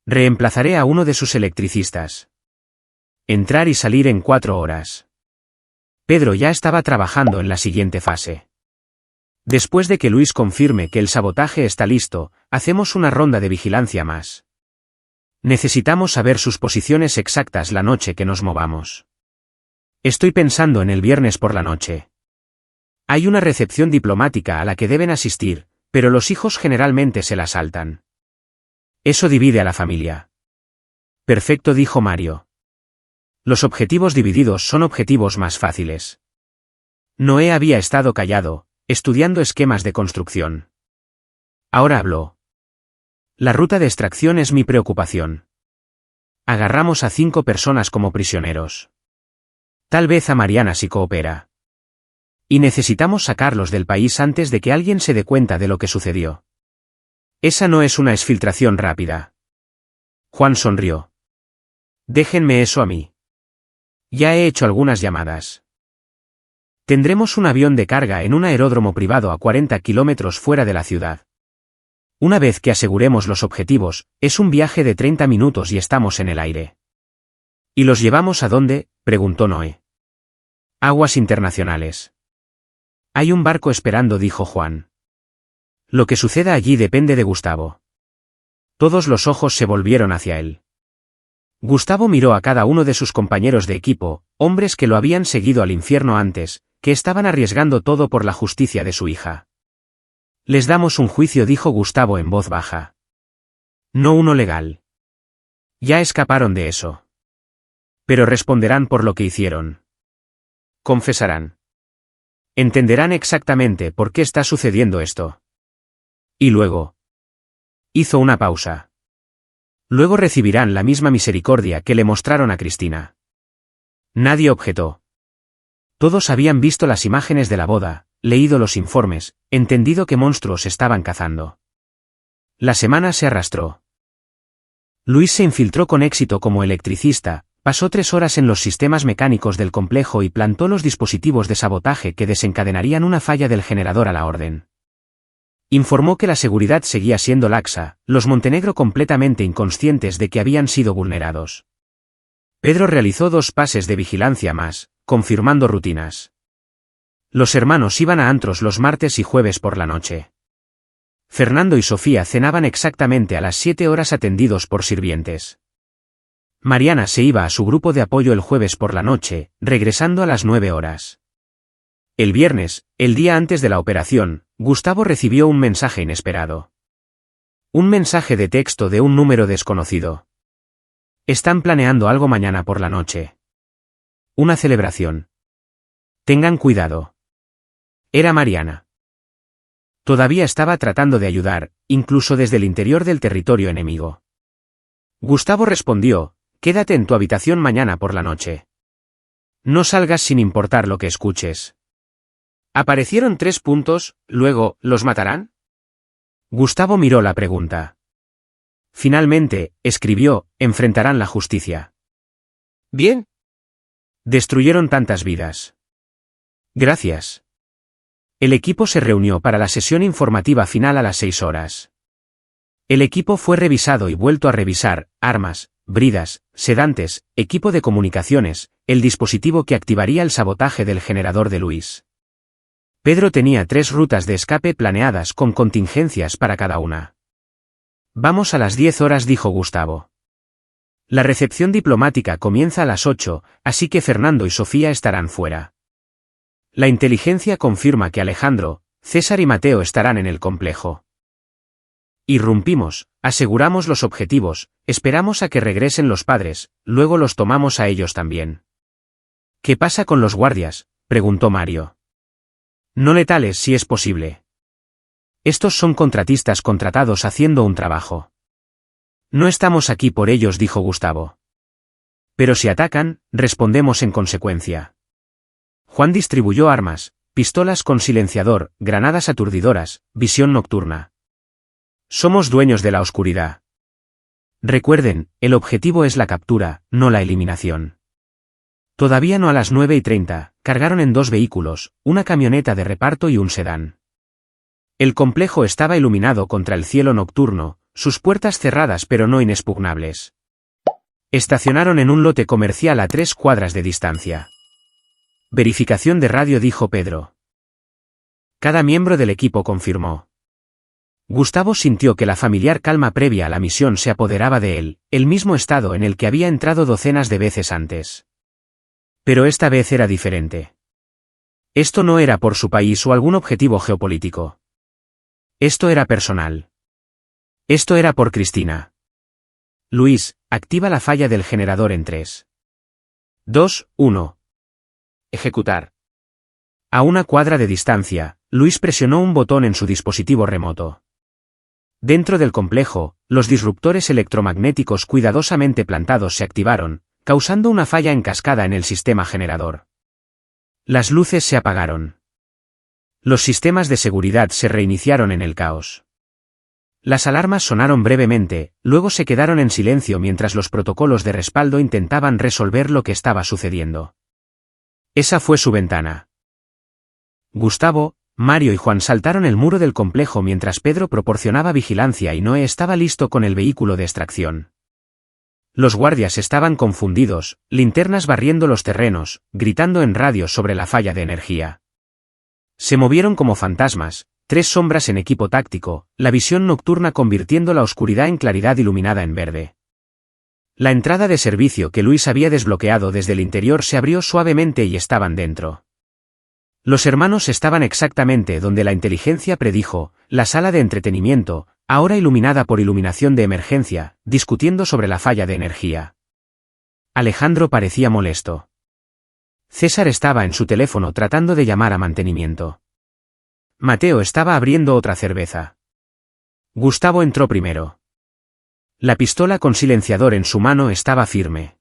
[SPEAKER 1] Reemplazaré a uno de sus electricistas. Entrar y salir en 4 horas. Pedro ya estaba trabajando en la siguiente fase. Después de que Luis confirme que el sabotaje está listo, hacemos una ronda de vigilancia más. Necesitamos saber sus posiciones exactas la noche que nos movamos. Estoy pensando en el viernes por la noche. Hay una recepción diplomática a la que deben asistir, pero los hijos generalmente se la saltan. Eso divide a la familia. Perfecto, dijo Mario. Los objetivos divididos son objetivos más fáciles. Noé había estado callado, estudiando esquemas de construcción. Ahora habló. La ruta de extracción es mi preocupación. Agarramos a 5 personas como prisioneros. Tal vez a Mariana si coopera. Y necesitamos sacarlos del país antes de que alguien se dé cuenta de lo que sucedió. Esa no es una exfiltración rápida. Juan sonrió. Déjenme eso a mí. Ya he hecho algunas llamadas. Tendremos un avión de carga en un aeródromo privado a 40 kilómetros fuera de la ciudad. Una vez que aseguremos los objetivos, es un viaje de 30 minutos y estamos en el aire. ¿Y los llevamos a dónde?, preguntó Noé. Aguas internacionales. Hay un barco esperando, dijo Juan. Lo que suceda allí depende de Gustavo. Todos los ojos se volvieron hacia él. Gustavo miró a cada uno de sus compañeros de equipo, hombres que lo habían seguido al infierno antes, que estaban arriesgando todo por la justicia de su hija. Les damos un juicio, dijo Gustavo en voz baja. No uno legal. Ya escaparon de eso. Pero responderán por lo que hicieron. Confesarán. Entenderán exactamente por qué está sucediendo esto. Y luego. Hizo una pausa. Luego recibirán la misma misericordia que le mostraron a Cristina. Nadie objetó. Todos habían visto las imágenes de la boda, leído los informes, entendido qué monstruos estaban cazando. La semana se arrastró. Luis se infiltró con éxito como electricista, pasó 3 horas en los sistemas mecánicos del complejo y plantó los dispositivos de sabotaje que desencadenarían una falla del generador a la orden. Informó que la seguridad seguía siendo laxa, los Montenegro completamente inconscientes de que habían sido vulnerados. Pedro realizó 2 pases de vigilancia más, confirmando rutinas. Los hermanos iban a antros los martes y jueves por la noche. Fernando y Sofía cenaban exactamente a las 7 horas atendidos por sirvientes. Mariana se iba a su grupo de apoyo el jueves por la noche, regresando a las 9 horas. El viernes, el día antes de la operación, Gustavo recibió un mensaje inesperado. Un mensaje de texto de un número desconocido. Están planeando algo mañana por la noche. Una celebración. Tengan cuidado. Era Mariana. Todavía estaba tratando de ayudar, incluso desde el interior del territorio enemigo. Gustavo respondió, quédate en tu habitación mañana por la noche. No salgas sin importar lo que escuches. Aparecieron 3 puntos, luego, ¿los matarán? Gustavo miró la pregunta. Finalmente, escribió, enfrentarán la justicia. Bien. Destruyeron tantas vidas. Gracias. El equipo se reunió para la sesión informativa final a las 6 horas. El equipo fue revisado y vuelto a revisar, armas, bridas, sedantes, equipo de comunicaciones, el dispositivo que activaría el sabotaje del generador de Luis. Pedro tenía 3 rutas de escape planeadas con contingencias para cada una. Vamos a las 10 horas, dijo Gustavo. La recepción diplomática comienza a las 8, así que Fernando y Sofía estarán fuera. La inteligencia confirma que Alejandro, César y Mateo estarán en el complejo. Irrumpimos, aseguramos los objetivos, esperamos a que regresen los padres, luego los tomamos a ellos también. ¿Qué pasa con los guardias?, preguntó Mario. No letales si es posible. Estos son contratistas contratados haciendo un trabajo. No estamos aquí por ellos, dijo Gustavo. Pero si atacan, respondemos en consecuencia. Juan distribuyó armas, pistolas con silenciador, granadas aturdidoras, visión nocturna. Somos dueños de la oscuridad. Recuerden, el objetivo es la captura, no la eliminación. Todavía no a las 9:30, cargaron en 2 vehículos, una camioneta de reparto y un sedán. El complejo estaba iluminado contra el cielo nocturno, sus puertas cerradas pero no inexpugnables. Estacionaron en un lote comercial a 3 cuadras de distancia. Verificación de radio, dijo Pedro. Cada miembro del equipo confirmó. Gustavo sintió que la familiar calma previa a la misión se apoderaba de él, el mismo estado en el que había entrado docenas de veces antes. Pero esta vez era diferente. Esto no era por su país o algún objetivo geopolítico. Esto era personal. Esto era por Cristina. Luis, activa la falla del generador en 3, 2, 1. Ejecutar. A una cuadra de distancia, Luis presionó un botón en su dispositivo remoto. Dentro del complejo, los disruptores electromagnéticos cuidadosamente plantados se activaron, causando una falla en cascada en el sistema generador. Las luces se apagaron. Los sistemas de seguridad se reiniciaron en el caos. Las alarmas sonaron brevemente, luego se quedaron en silencio mientras los protocolos de respaldo intentaban resolver lo que estaba sucediendo. Esa fue su ventana. Gustavo, Mario y Juan saltaron el muro del complejo mientras Pedro proporcionaba vigilancia y Noé estaba listo con el vehículo de extracción. Los guardias estaban confundidos, linternas barriendo los terrenos, gritando en radio sobre la falla de energía. Se movieron como fantasmas, 3 sombras en equipo táctico, la visión nocturna convirtiendo la oscuridad en claridad iluminada en verde. La entrada de servicio que Luis había desbloqueado desde el interior se abrió suavemente y estaban dentro. Los hermanos estaban exactamente donde la inteligencia predijo, la sala de entretenimiento, ahora iluminada por iluminación de emergencia, discutiendo sobre la falla de energía. Alejandro parecía molesto. César estaba en su teléfono tratando de llamar a mantenimiento. Mateo estaba abriendo otra cerveza. Gustavo entró primero. La pistola con silenciador en su mano estaba firme.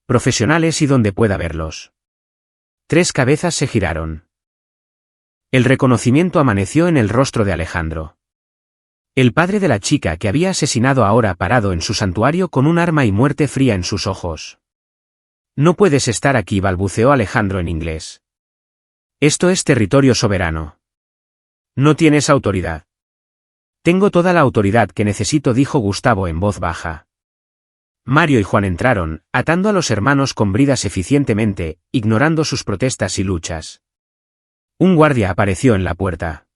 [SPEAKER 1] Profesionales y donde pueda verlos. 3 cabezas se giraron. El reconocimiento amaneció en el rostro de Alejandro. El padre de la chica que había asesinado ahora parado en su santuario con un arma y muerte fría en sus ojos. No puedes estar aquí, balbuceó Alejandro en inglés. Esto es territorio soberano. No tienes autoridad. Tengo toda la autoridad que necesito, dijo Gustavo en voz baja. Mario y Juan entraron, atando a los hermanos con bridas eficientemente, ignorando sus protestas y luchas. Un guardia apareció en la puerta.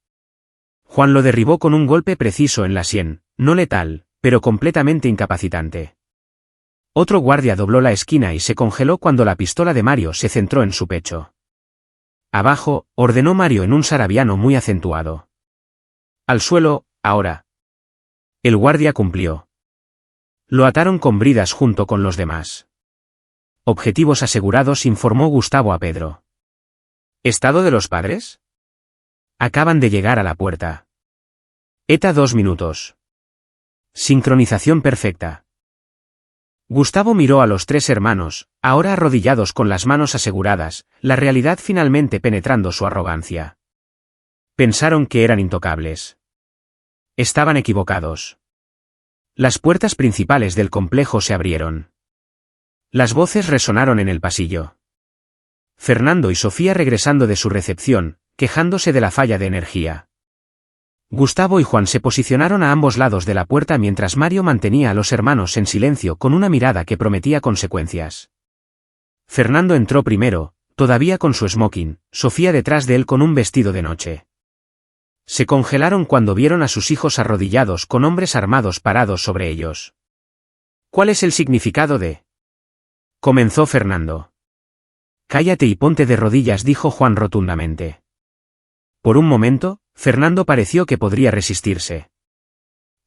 [SPEAKER 1] Juan lo derribó con un golpe preciso en la sien, no letal, pero completamente incapacitante. Otro guardia dobló la esquina y se congeló cuando la pistola de Mario se centró en su pecho. Abajo, ordenó Mario en un sarabiano muy acentuado. Al suelo, ahora. El guardia cumplió. Lo ataron con bridas junto con los demás. Objetivos asegurados, informó Gustavo a Pedro. ¿Estado de los padres? Acaban de llegar a la puerta. ETA 2 minutos. Sincronización perfecta. Gustavo miró a los 3 hermanos, ahora arrodillados con las manos aseguradas, la realidad finalmente penetrando su arrogancia. Pensaron que eran intocables. Estaban equivocados. Las puertas principales del complejo se abrieron. Las voces resonaron en el pasillo. Fernando y Sofía regresando de su recepción, quejándose de la falla de energía. Gustavo y Juan se posicionaron a ambos lados de la puerta mientras Mario mantenía a los hermanos en silencio con una mirada que prometía consecuencias. Fernando entró primero, todavía con su smoking, Sofía detrás de él con un vestido de noche. Se congelaron cuando vieron a sus hijos arrodillados con hombres armados parados sobre ellos. ¿Cuál es el significado de? Comenzó Fernando. Cállate y ponte de rodillas, dijo Juan rotundamente. Por un momento, Fernando pareció que podría resistirse.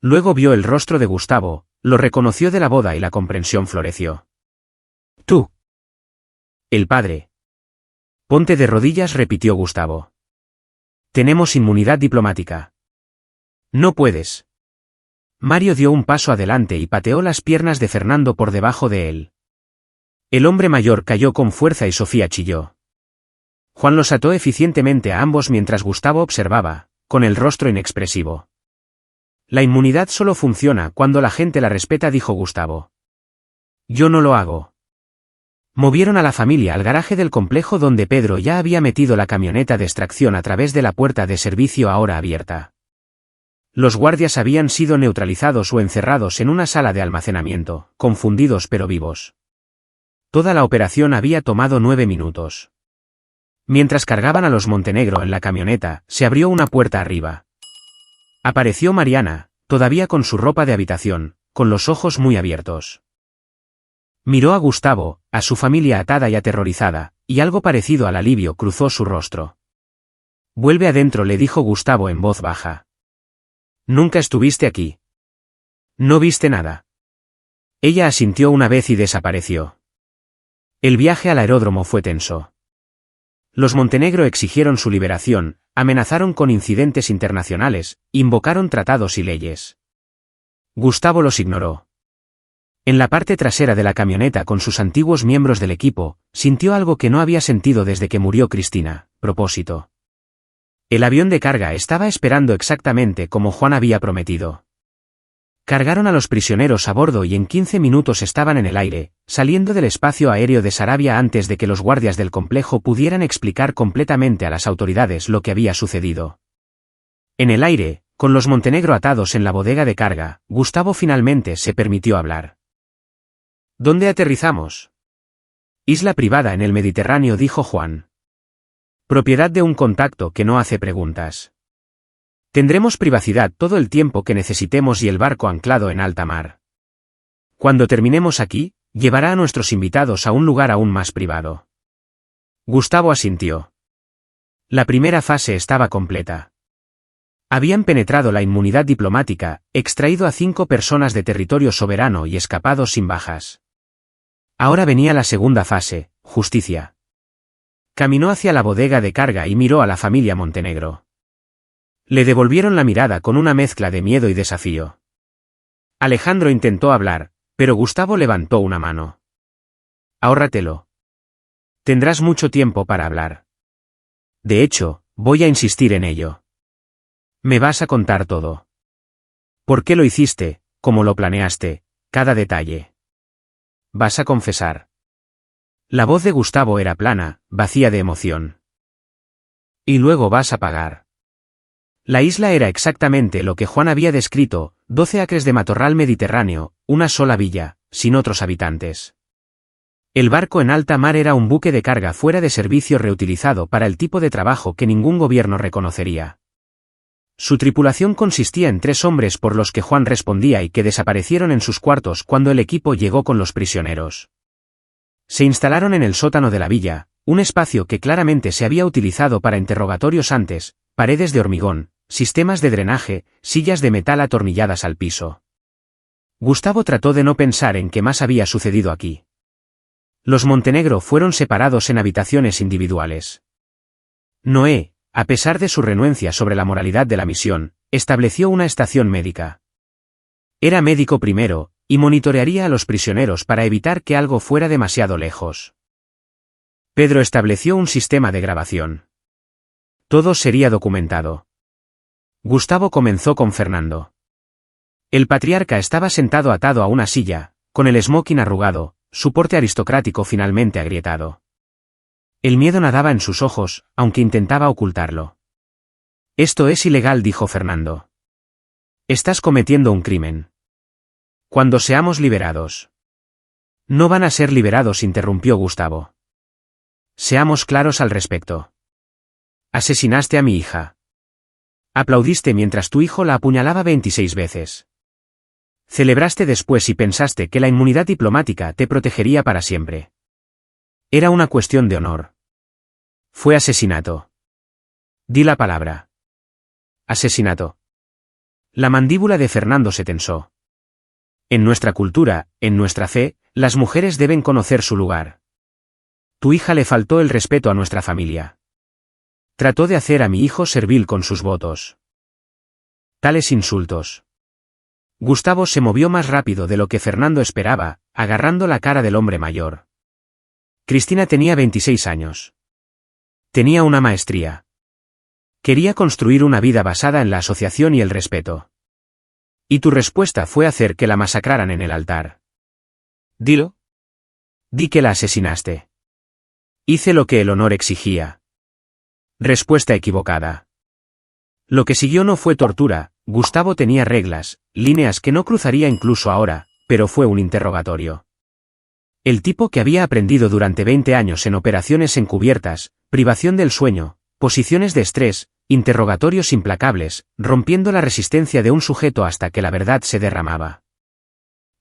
[SPEAKER 1] Luego vio el rostro de Gustavo, lo reconoció de la boda y la comprensión floreció. Tú. El padre. Ponte de rodillas, repitió Gustavo. Tenemos inmunidad diplomática. No puedes. Mario dio un paso adelante y pateó las piernas de Fernando por debajo de él. El hombre mayor cayó con fuerza y Sofía chilló. Juan los ató eficientemente a ambos mientras Gustavo observaba, con el rostro inexpresivo. La inmunidad solo funciona cuando la gente la respeta, dijo Gustavo. Yo no lo hago. Movieron a la familia al garaje del complejo donde Pedro ya había metido la camioneta de extracción a través de la puerta de servicio ahora abierta. Los guardias habían sido neutralizados o encerrados en una sala de almacenamiento, confundidos pero vivos. Toda la operación había tomado 9 minutos. Mientras cargaban a los Montenegro en la camioneta, se abrió una puerta arriba. Apareció Mariana, todavía con su ropa de habitación, con los ojos muy abiertos. Miró a Gustavo, a su familia atada y aterrorizada, y algo parecido al alivio cruzó su rostro. Vuelve adentro, le dijo Gustavo en voz baja. Nunca estuviste aquí. No viste nada. Ella asintió una vez y desapareció. El viaje al aeródromo fue tenso. Los Montenegro exigieron su liberación, amenazaron con incidentes internacionales, invocaron tratados y leyes. Gustavo los ignoró. En la parte trasera de la camioneta con sus antiguos miembros del equipo, sintió algo que no había sentido desde que murió Cristina: propósito. El avión de carga estaba esperando exactamente como Juan había prometido. Cargaron a los prisioneros a bordo y en 15 minutos estaban en el aire, saliendo del espacio aéreo de Sarabia antes de que los guardias del complejo pudieran explicar completamente a las autoridades lo que había sucedido. En el aire, con los Montenegro atados en la bodega de carga, Gustavo finalmente se permitió hablar. ¿Dónde aterrizamos? Isla privada en el Mediterráneo, dijo Juan. Propiedad de un contacto que no hace preguntas. Tendremos privacidad todo el tiempo que necesitemos y el barco anclado en alta mar. Cuando terminemos aquí, llevará a nuestros invitados a un lugar aún más privado. Gustavo asintió. La primera fase estaba completa. Habían penetrado la inmunidad diplomática, extraído a 5 personas de territorio soberano y escapado sin bajas. Ahora venía la segunda fase: justicia. Caminó hacia la bodega de carga y miró a la familia Montenegro. Le devolvieron la mirada con una mezcla de miedo y desafío. Alejandro intentó hablar, pero Gustavo levantó una mano. Ahórratelo. Tendrás mucho tiempo para hablar. De hecho, voy a insistir en ello. Me vas a contar todo. ¿Por qué lo hiciste, cómo lo planeaste, cada detalle? Vas a confesar. La voz de Gustavo era plana, vacía de emoción. Y luego vas a pagar. La isla era exactamente lo que Juan había descrito: 12 acres de matorral mediterráneo, una sola villa, sin otros habitantes. El barco en alta mar era un buque de carga fuera de servicio reutilizado para el tipo de trabajo que ningún gobierno reconocería. Su tripulación consistía en 3 hombres por los que Juan respondía y que desaparecieron en sus cuartos cuando el equipo llegó con los prisioneros. Se instalaron en el sótano de la villa, un espacio que claramente se había utilizado para interrogatorios antes: paredes de hormigón, sistemas de drenaje, sillas de metal atornilladas al piso. Gustavo trató de no pensar en qué más había sucedido aquí. Los Montenegro fueron separados en habitaciones individuales. Noé, a pesar de su renuencia sobre la moralidad de la misión, estableció una estación médica. Era médico primero, y monitorearía a los prisioneros para evitar que algo fuera demasiado lejos. Pedro estableció un sistema de grabación. Todo sería documentado. Gustavo comenzó con Fernando. El patriarca estaba sentado atado a una silla, con el smoking arrugado, su porte aristocrático finalmente agrietado. El miedo nadaba en sus ojos, aunque intentaba ocultarlo. Esto es ilegal, dijo Fernando. Estás cometiendo un crimen. Cuando seamos liberados. No van a ser liberados, interrumpió Gustavo. Seamos claros al respecto. Asesinaste a mi hija. Aplaudiste mientras tu hijo la apuñalaba 26 veces. Celebraste después y pensaste que la inmunidad diplomática te protegería para siempre. Era una cuestión de honor. Fue asesinato. Di la palabra. Asesinato. La mandíbula de Fernando se tensó. En nuestra cultura, en nuestra fe, las mujeres deben conocer su lugar. Tu hija le faltó el respeto a nuestra familia. Trató de hacer a mi hijo servil con sus votos. Tales insultos. Gustavo se movió más rápido de lo que Fernando esperaba, agarrando la cara del hombre mayor. Cristina tenía 26 años. Tenía una maestría. Quería construir una vida basada en la asociación y el respeto. Y tu respuesta fue hacer que la masacraran en el altar. Dilo. Di que la asesinaste. Hice lo que el honor exigía. Respuesta equivocada. Lo que siguió no fue tortura, Gustavo tenía reglas, líneas que no cruzaría incluso ahora, pero fue un interrogatorio. El tipo que había aprendido durante 20 años en operaciones encubiertas, privación del sueño, posiciones de estrés, interrogatorios implacables, rompiendo la resistencia de un sujeto hasta que la verdad se derramaba.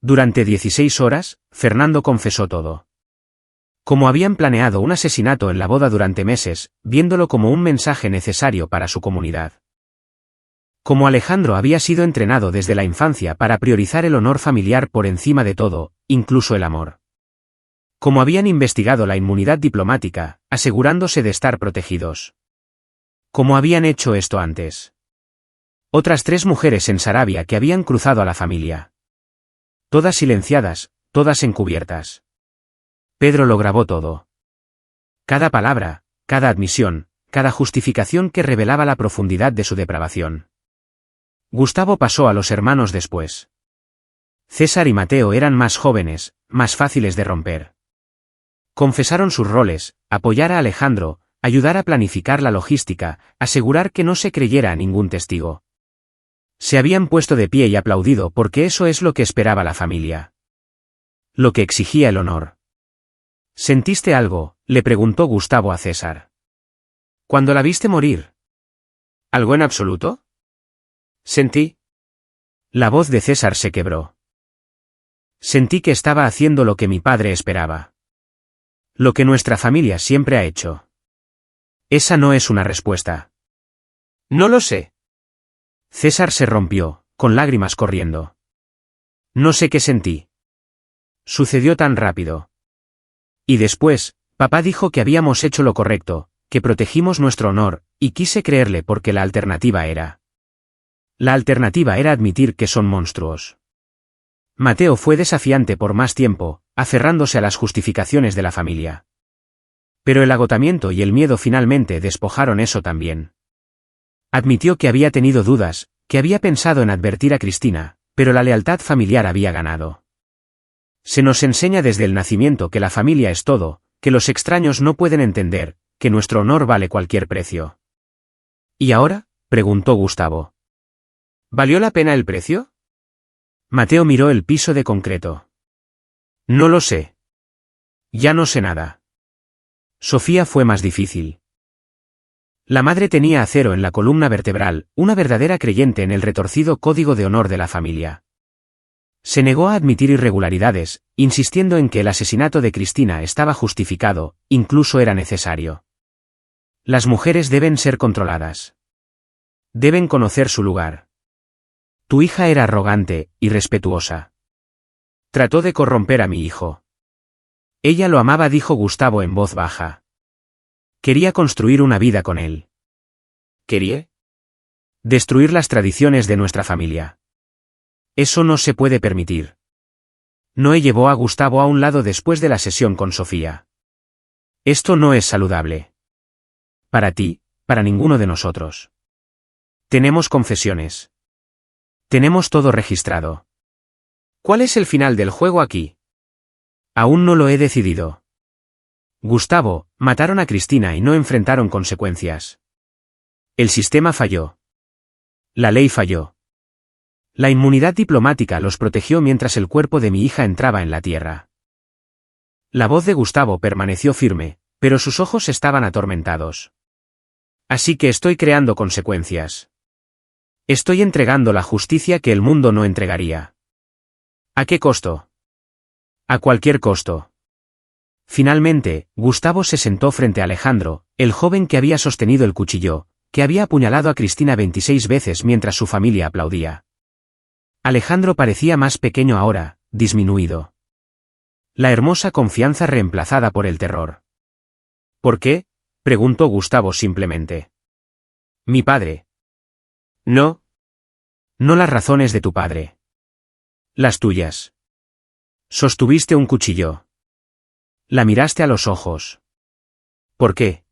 [SPEAKER 1] Durante 16 horas, Fernando confesó todo. Como habían planeado un asesinato en la boda durante meses, viéndolo como un mensaje necesario para su comunidad. Como Alejandro había sido entrenado desde la infancia para priorizar el honor familiar por encima de todo, incluso el amor. Como habían investigado la inmunidad diplomática, asegurándose de estar protegidos. Como habían hecho esto antes. Otras 3 mujeres en Sarabia que habían cruzado a la familia. Todas silenciadas, todas encubiertas. Pedro lo grabó todo. Cada palabra, cada admisión, cada justificación que revelaba la profundidad de su depravación. Gustavo pasó a los hermanos después. César y Mateo eran más jóvenes, más fáciles de romper. Confesaron sus roles, apoyar a Alejandro, ayudar a planificar la logística, asegurar que no se creyera a ningún testigo. Se habían puesto de pie y aplaudido porque eso es lo que esperaba la familia. Lo que exigía el honor. ¿Sentiste algo?, le preguntó Gustavo a César. ¿Cuándo la viste morir? ¿Algo en absoluto? Sentí. La voz de César se quebró. Sentí que estaba haciendo lo que mi padre esperaba. Lo que nuestra familia siempre ha hecho. Esa no es una respuesta. No lo sé. César se rompió, con lágrimas corriendo. No sé qué sentí. Sucedió tan rápido. Y después, papá dijo que habíamos hecho lo correcto, que protegimos nuestro honor, y quise creerle porque la alternativa era. La alternativa era admitir que son monstruos. Mateo fue desafiante por más tiempo, aferrándose a las justificaciones de la familia. Pero el agotamiento y el miedo finalmente despojaron eso también. Admitió que había tenido dudas, que había pensado en advertir a Cristina, pero la lealtad familiar había ganado. Se nos enseña desde el nacimiento que la familia es todo, que los extraños no pueden entender, que nuestro honor vale cualquier precio. ¿Y ahora?, preguntó Gustavo. ¿Valió la pena el precio? Mateo miró el piso de concreto. No lo sé. Ya no sé nada. Sofía fue más difícil. La madre tenía acero en la columna vertebral, una verdadera creyente en el retorcido código de honor de la familia. Se negó a admitir irregularidades, insistiendo en que el asesinato de Cristina estaba justificado, incluso era necesario. Las mujeres deben ser controladas. Deben conocer su lugar. Tu hija era arrogante, irrespetuosa. Trató de corromper a mi hijo. Ella lo amaba, dijo Gustavo en voz baja. Quería construir una vida con él. ¿Quería? Destruir las tradiciones de nuestra familia. Eso no se puede permitir. Noé llevó a Gustavo a un lado después de la sesión con Sofía. Esto no es saludable. Para ti, para ninguno de nosotros. Tenemos confesiones. Tenemos todo registrado. ¿Cuál es el final del juego aquí? Aún no lo he decidido. Gustavo, mataron a Cristina y no enfrentaron consecuencias. El sistema falló. La ley falló. La inmunidad diplomática los protegió mientras el cuerpo de mi hija entraba en la tierra. La voz de Gustavo permaneció firme, pero sus ojos estaban atormentados. Así que estoy creando consecuencias. Estoy entregando la justicia que el mundo no entregaría. ¿A qué costo? A cualquier costo. Finalmente, Gustavo se sentó frente a Alejandro, el joven que había sostenido el cuchillo, que había apuñalado a Cristina 26 veces mientras su familia aplaudía. Alejandro parecía más pequeño ahora, disminuido. La hermosa confianza reemplazada por el terror. ¿Por qué?, preguntó Gustavo simplemente. Mi padre. No. No las razones de tu padre. Las tuyas. Sostuviste un cuchillo. La miraste a los ojos. ¿Por qué?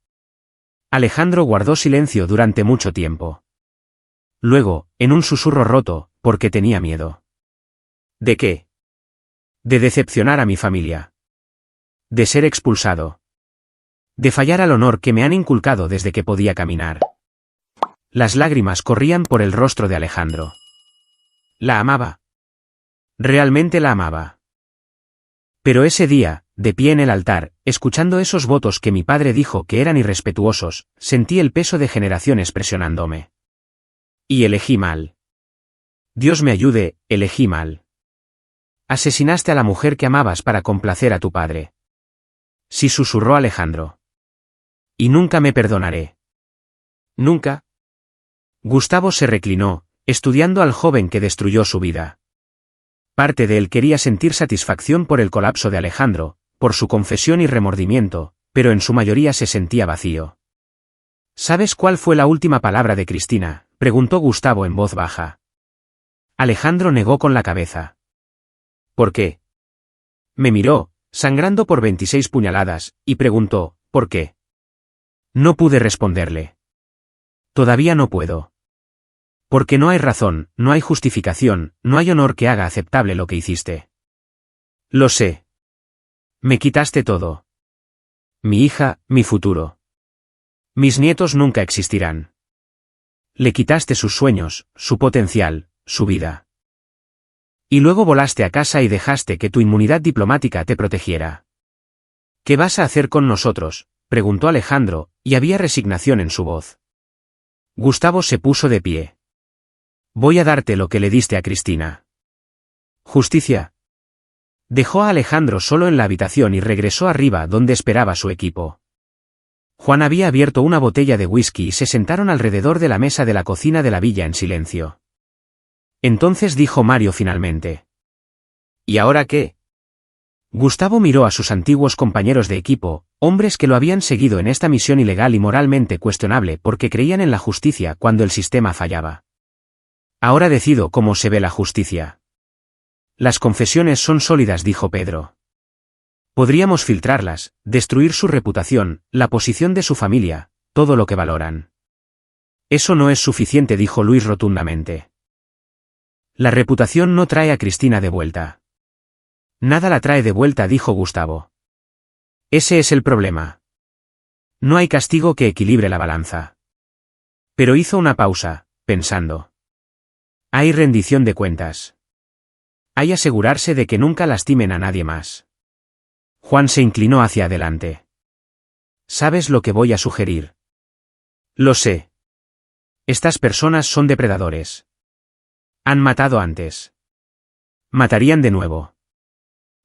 [SPEAKER 1] Alejandro guardó silencio durante mucho tiempo. Luego, en un susurro roto, porque tenía miedo. ¿De qué? De decepcionar a mi familia. De ser expulsado. De fallar al honor que me han inculcado desde que podía caminar. Las lágrimas corrían por el rostro de Alejandro. La amaba. Realmente la amaba. Pero ese día, de pie en el altar, escuchando esos votos que mi padre dijo que eran irrespetuosos, sentí el peso de generaciones presionándome. Y elegí mal. Dios me ayude, elegí mal. Asesinaste a la mujer que amabas para complacer a tu padre. Sí, susurró Alejandro. Y nunca me perdonaré. ¿Nunca? Gustavo se reclinó, estudiando al joven que destruyó su vida. Parte de él quería sentir satisfacción por el colapso de Alejandro, por su confesión y remordimiento, pero en su mayoría se sentía vacío. ¿Sabes cuál fue la última palabra de Cristina?, preguntó Gustavo en voz baja. Alejandro negó con la cabeza. ¿Por qué? Me miró, sangrando por 26 puñaladas, y preguntó, ¿por qué? No pude responderle. Todavía no puedo. Porque no hay razón, no hay justificación, no hay honor que haga aceptable lo que hiciste. Lo sé. Me quitaste todo. Mi hija, mi futuro. Mis nietos nunca existirán. Le quitaste sus sueños, su potencial, su vida. Y luego volaste a casa y dejaste que tu inmunidad diplomática te protegiera. ¿Qué vas a hacer con nosotros?, preguntó Alejandro, y había resignación en su voz. Gustavo se puso de pie. Voy a darte lo que le diste a Cristina. Justicia. Dejó a Alejandro solo en la habitación y regresó arriba donde esperaba su equipo. Juan había abierto una botella de whisky y se sentaron alrededor de la mesa de la cocina de la villa en silencio. Entonces dijo Mario finalmente. ¿Y ahora qué? Gustavo miró a sus antiguos compañeros de equipo, hombres que lo habían seguido en esta misión ilegal y moralmente cuestionable porque creían en la justicia cuando el sistema fallaba. Ahora decido cómo se ve la justicia. Las confesiones son sólidas, dijo Pedro. Podríamos filtrarlas, destruir su reputación, la posición de su familia, todo lo que valoran. Eso no es suficiente, dijo Luis rotundamente. La reputación no trae a Cristina de vuelta. Nada la trae de vuelta, dijo Gustavo. Ese es el problema. No hay castigo que equilibre la balanza. Pero hizo una pausa, pensando. Hay rendición de cuentas. Hay asegurarse de que nunca lastimen a nadie más. Juan se inclinó hacia adelante. ¿Sabes lo que voy a sugerir? Lo sé. Estas personas son depredadores. Han matado antes. Matarían de nuevo.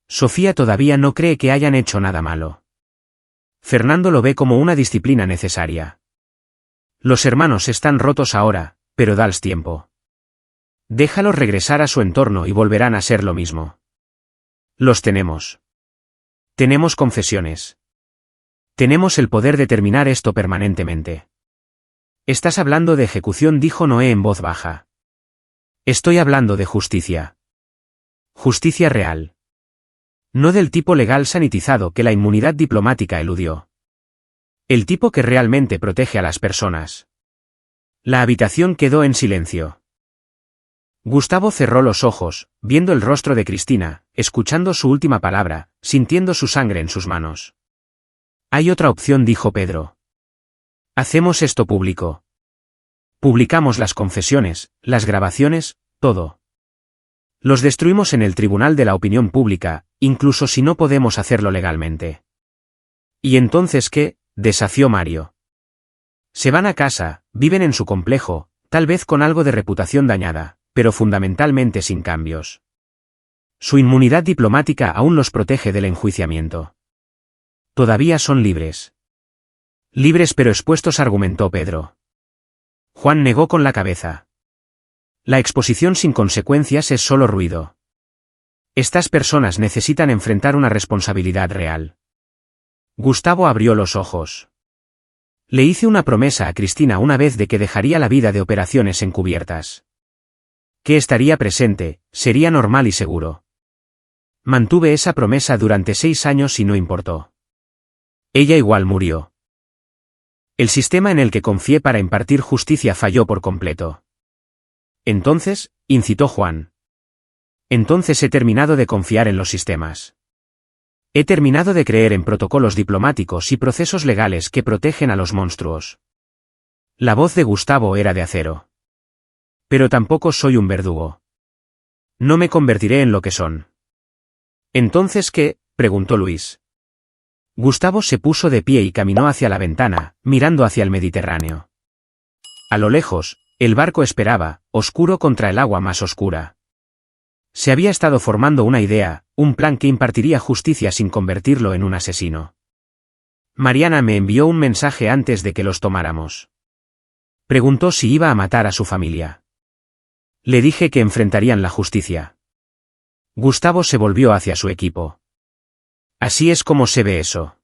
[SPEAKER 1] Sofía todavía no cree que hayan hecho nada malo. Fernando lo ve como una disciplina necesaria. Los hermanos están rotos ahora, pero dales tiempo. Déjalos regresar a su entorno y volverán a ser lo mismo. Los tenemos. Tenemos confesiones. Tenemos el poder de terminar esto permanentemente. Estás hablando de ejecución, dijo Noé en voz baja. Estoy hablando de justicia. Justicia real. No del tipo legal sanitizado que la inmunidad diplomática eludió. El tipo que realmente protege a las personas. La habitación quedó en silencio. Gustavo cerró los ojos, viendo el rostro de Cristina, escuchando su última palabra, sintiendo su sangre en sus manos. Hay otra opción, dijo Pedro. Hacemos esto público. Publicamos las confesiones, las grabaciones, todo. Los destruimos en el tribunal de la opinión pública, incluso si no podemos hacerlo legalmente. ¿Y entonces qué?, desafió Mario. Se van a casa, viven en su complejo, tal vez con algo de reputación dañada, pero fundamentalmente sin cambios. Su inmunidad diplomática aún los protege del enjuiciamiento. Todavía son libres. Libres pero expuestos, argumentó Pedro. Juan negó con la cabeza. La exposición sin consecuencias es solo ruido. Estas personas necesitan enfrentar una responsabilidad real. Gustavo abrió los ojos. Le hice una promesa a Cristina una vez de que dejaría la vida de operaciones encubiertas. Que estaría presente, sería normal y seguro. Mantuve esa promesa durante 6 años y no importó. Ella igual murió. El sistema en el que confié para impartir justicia falló por completo. Entonces, incitó Juan. Entonces he terminado de confiar en los sistemas. He terminado de creer en protocolos diplomáticos y procesos legales que protegen a los monstruos. La voz de Gustavo era de acero. Pero tampoco soy un verdugo. No me convertiré en lo que son. ¿Entonces qué?, preguntó Luis. Gustavo se puso de pie y caminó hacia la ventana, mirando hacia el Mediterráneo. A lo lejos, el barco esperaba, oscuro contra el agua más oscura. Se había estado formando una idea, un plan que impartiría justicia sin convertirlo en un asesino. Mariana me envió un mensaje antes de que los tomáramos. Preguntó si iba a matar a su familia. Le dije que enfrentarían la justicia. Gustavo se volvió hacia su equipo. Así es como se ve eso.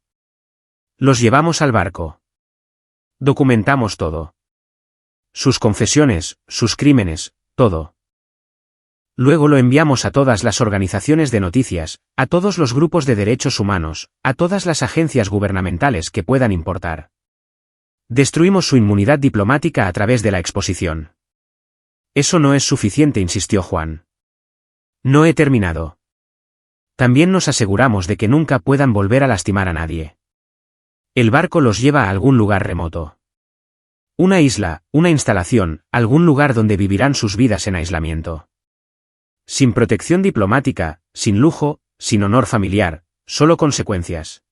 [SPEAKER 1] Los llevamos al barco. Documentamos todo. Sus confesiones, sus crímenes, todo. Luego lo enviamos a todas las organizaciones de noticias, a todos los grupos de derechos humanos, a todas las agencias gubernamentales que puedan importar. Destruimos su inmunidad diplomática a través de la exposición. Eso no es suficiente, insistió Juan. No he terminado. También nos aseguramos de que nunca puedan volver a lastimar a nadie. El barco los lleva a algún lugar remoto. Una isla, una instalación, algún lugar donde vivirán sus vidas en aislamiento. Sin protección diplomática, sin lujo, sin honor familiar, solo consecuencias.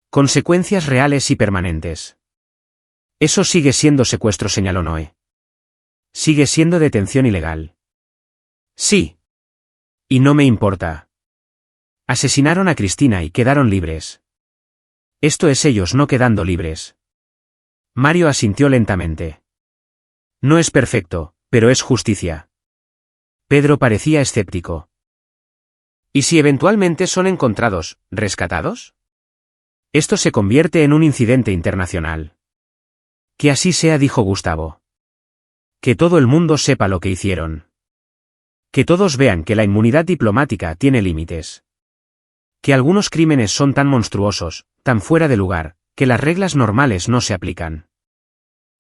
[SPEAKER 1] Consecuencias reales y permanentes. Eso sigue siendo secuestro, señaló Noé. Sigue siendo detención ilegal. Sí. Y no me importa. Asesinaron a Cristina y quedaron libres. Esto es ellos no quedando libres. Mario asintió lentamente. No es perfecto, pero es justicia. Pedro parecía escéptico. ¿Y si eventualmente son encontrados, rescatados? Esto se convierte en un incidente internacional. Que así sea, dijo Gustavo. Que todo el mundo sepa lo que hicieron. Que todos vean que la inmunidad diplomática tiene límites. Que algunos crímenes son tan monstruosos, tan fuera de lugar, que las reglas normales no se aplican.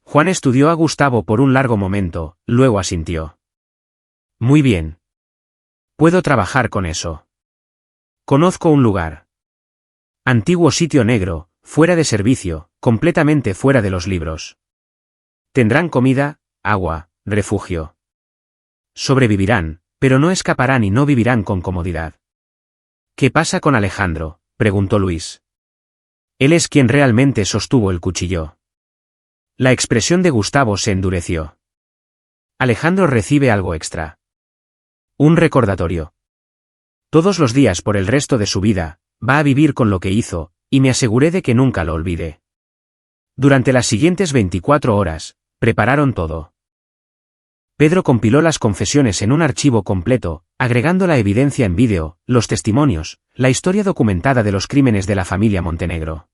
[SPEAKER 1] Juan estudió a Gustavo por un largo momento, luego asintió. Muy bien. Puedo trabajar con eso. Conozco un lugar. Antiguo sitio negro, fuera de servicio, completamente fuera de los libros. Tendrán comida, agua, refugio. Sobrevivirán, pero no escaparán y no vivirán con comodidad. ¿Qué pasa con Alejandro?, preguntó Luis. Él es quien realmente sostuvo el cuchillo. La expresión de Gustavo se endureció. Alejandro recibe algo extra. Un recordatorio. Todos los días por el resto de su vida, va a vivir con lo que hizo, y me aseguré de que nunca lo olvide. Durante las siguientes 24 horas, prepararon todo. Pedro compiló las confesiones en un archivo completo, agregando la evidencia en vídeo, los testimonios, la historia documentada de los crímenes de la familia Montenegro.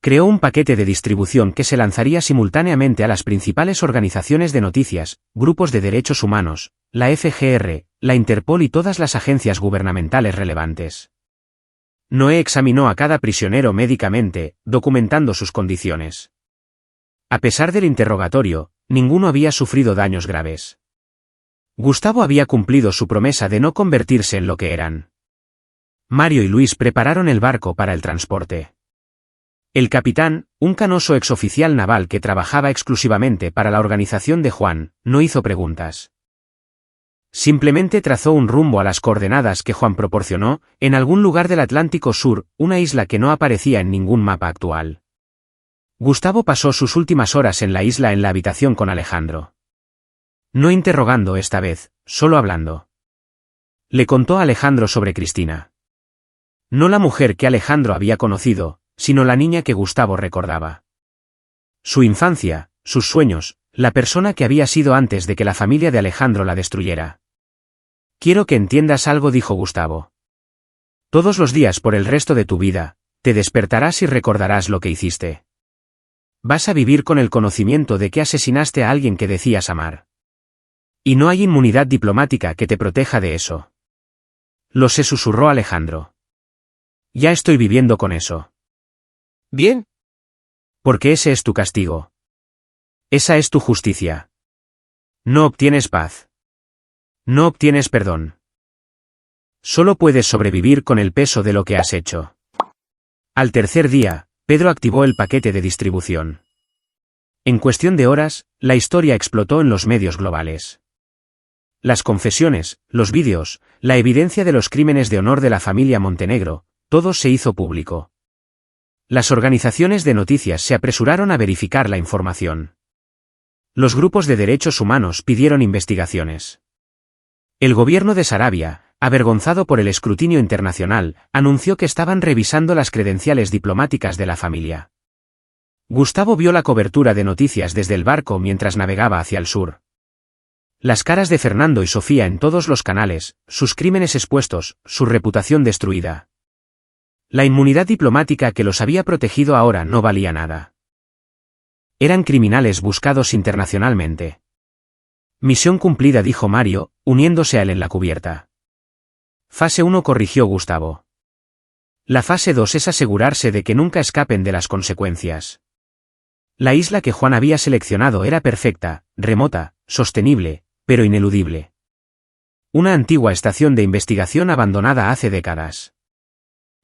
[SPEAKER 1] Creó un paquete de distribución que se lanzaría simultáneamente a las principales organizaciones de noticias, grupos de derechos humanos, la FGR, la Interpol y todas las agencias gubernamentales relevantes. Noé examinó a cada prisionero médicamente, documentando sus condiciones. A pesar del interrogatorio, ninguno había sufrido daños graves. Gustavo había cumplido su promesa de no convertirse en lo que eran. Mario y Luis prepararon el barco para el transporte. El capitán, un canoso exoficial naval que trabajaba exclusivamente para la organización de Juan, no hizo preguntas. Simplemente trazó un rumbo a las coordenadas que Juan proporcionó, en algún lugar del Atlántico Sur, una isla que no aparecía en ningún mapa actual. Gustavo pasó sus últimas horas en la isla en la habitación con Alejandro. No interrogando esta vez, solo hablando. Le contó a Alejandro sobre Cristina. No la mujer que Alejandro había conocido, sino la niña que Gustavo recordaba. Su infancia, sus sueños, la persona que había sido antes de que la familia de Alejandro la destruyera. Quiero que entiendas algo, dijo Gustavo. Todos los días por el resto de tu vida, te despertarás y recordarás lo que hiciste. Vas a vivir con el conocimiento de que asesinaste a alguien que decías amar. Y no hay inmunidad diplomática que te proteja de eso. Lo sé, susurró Alejandro. Ya estoy viviendo con eso. Bien. Porque ese es tu castigo. Esa es tu justicia. No obtienes paz. No obtienes perdón. Solo puedes sobrevivir con el peso de lo que has hecho. Al tercer día, Pedro activó el paquete de distribución. En cuestión de horas, la historia explotó en los medios globales. Las confesiones, los vídeos, la evidencia de los crímenes de honor de la familia Montenegro, todo se hizo público. Las organizaciones de noticias se apresuraron a verificar la información. Los grupos de derechos humanos pidieron investigaciones. El gobierno de Sarabia, avergonzado por el escrutinio internacional, anunció que estaban revisando las credenciales diplomáticas de la familia. Gustavo vio la cobertura de noticias desde el barco mientras navegaba hacia el sur. Las caras de Fernando y Sofía en todos los canales, sus crímenes expuestos, su reputación destruida. La inmunidad diplomática que los había protegido ahora no valía nada. Eran criminales buscados internacionalmente. Misión cumplida, dijo Mario, uniéndose a él en la cubierta. Fase 1, corrigió Gustavo. La fase 2 es asegurarse de que nunca escapen de las consecuencias. La isla que Juan había seleccionado era perfecta, remota, sostenible, pero ineludible. Una antigua estación de investigación abandonada hace décadas.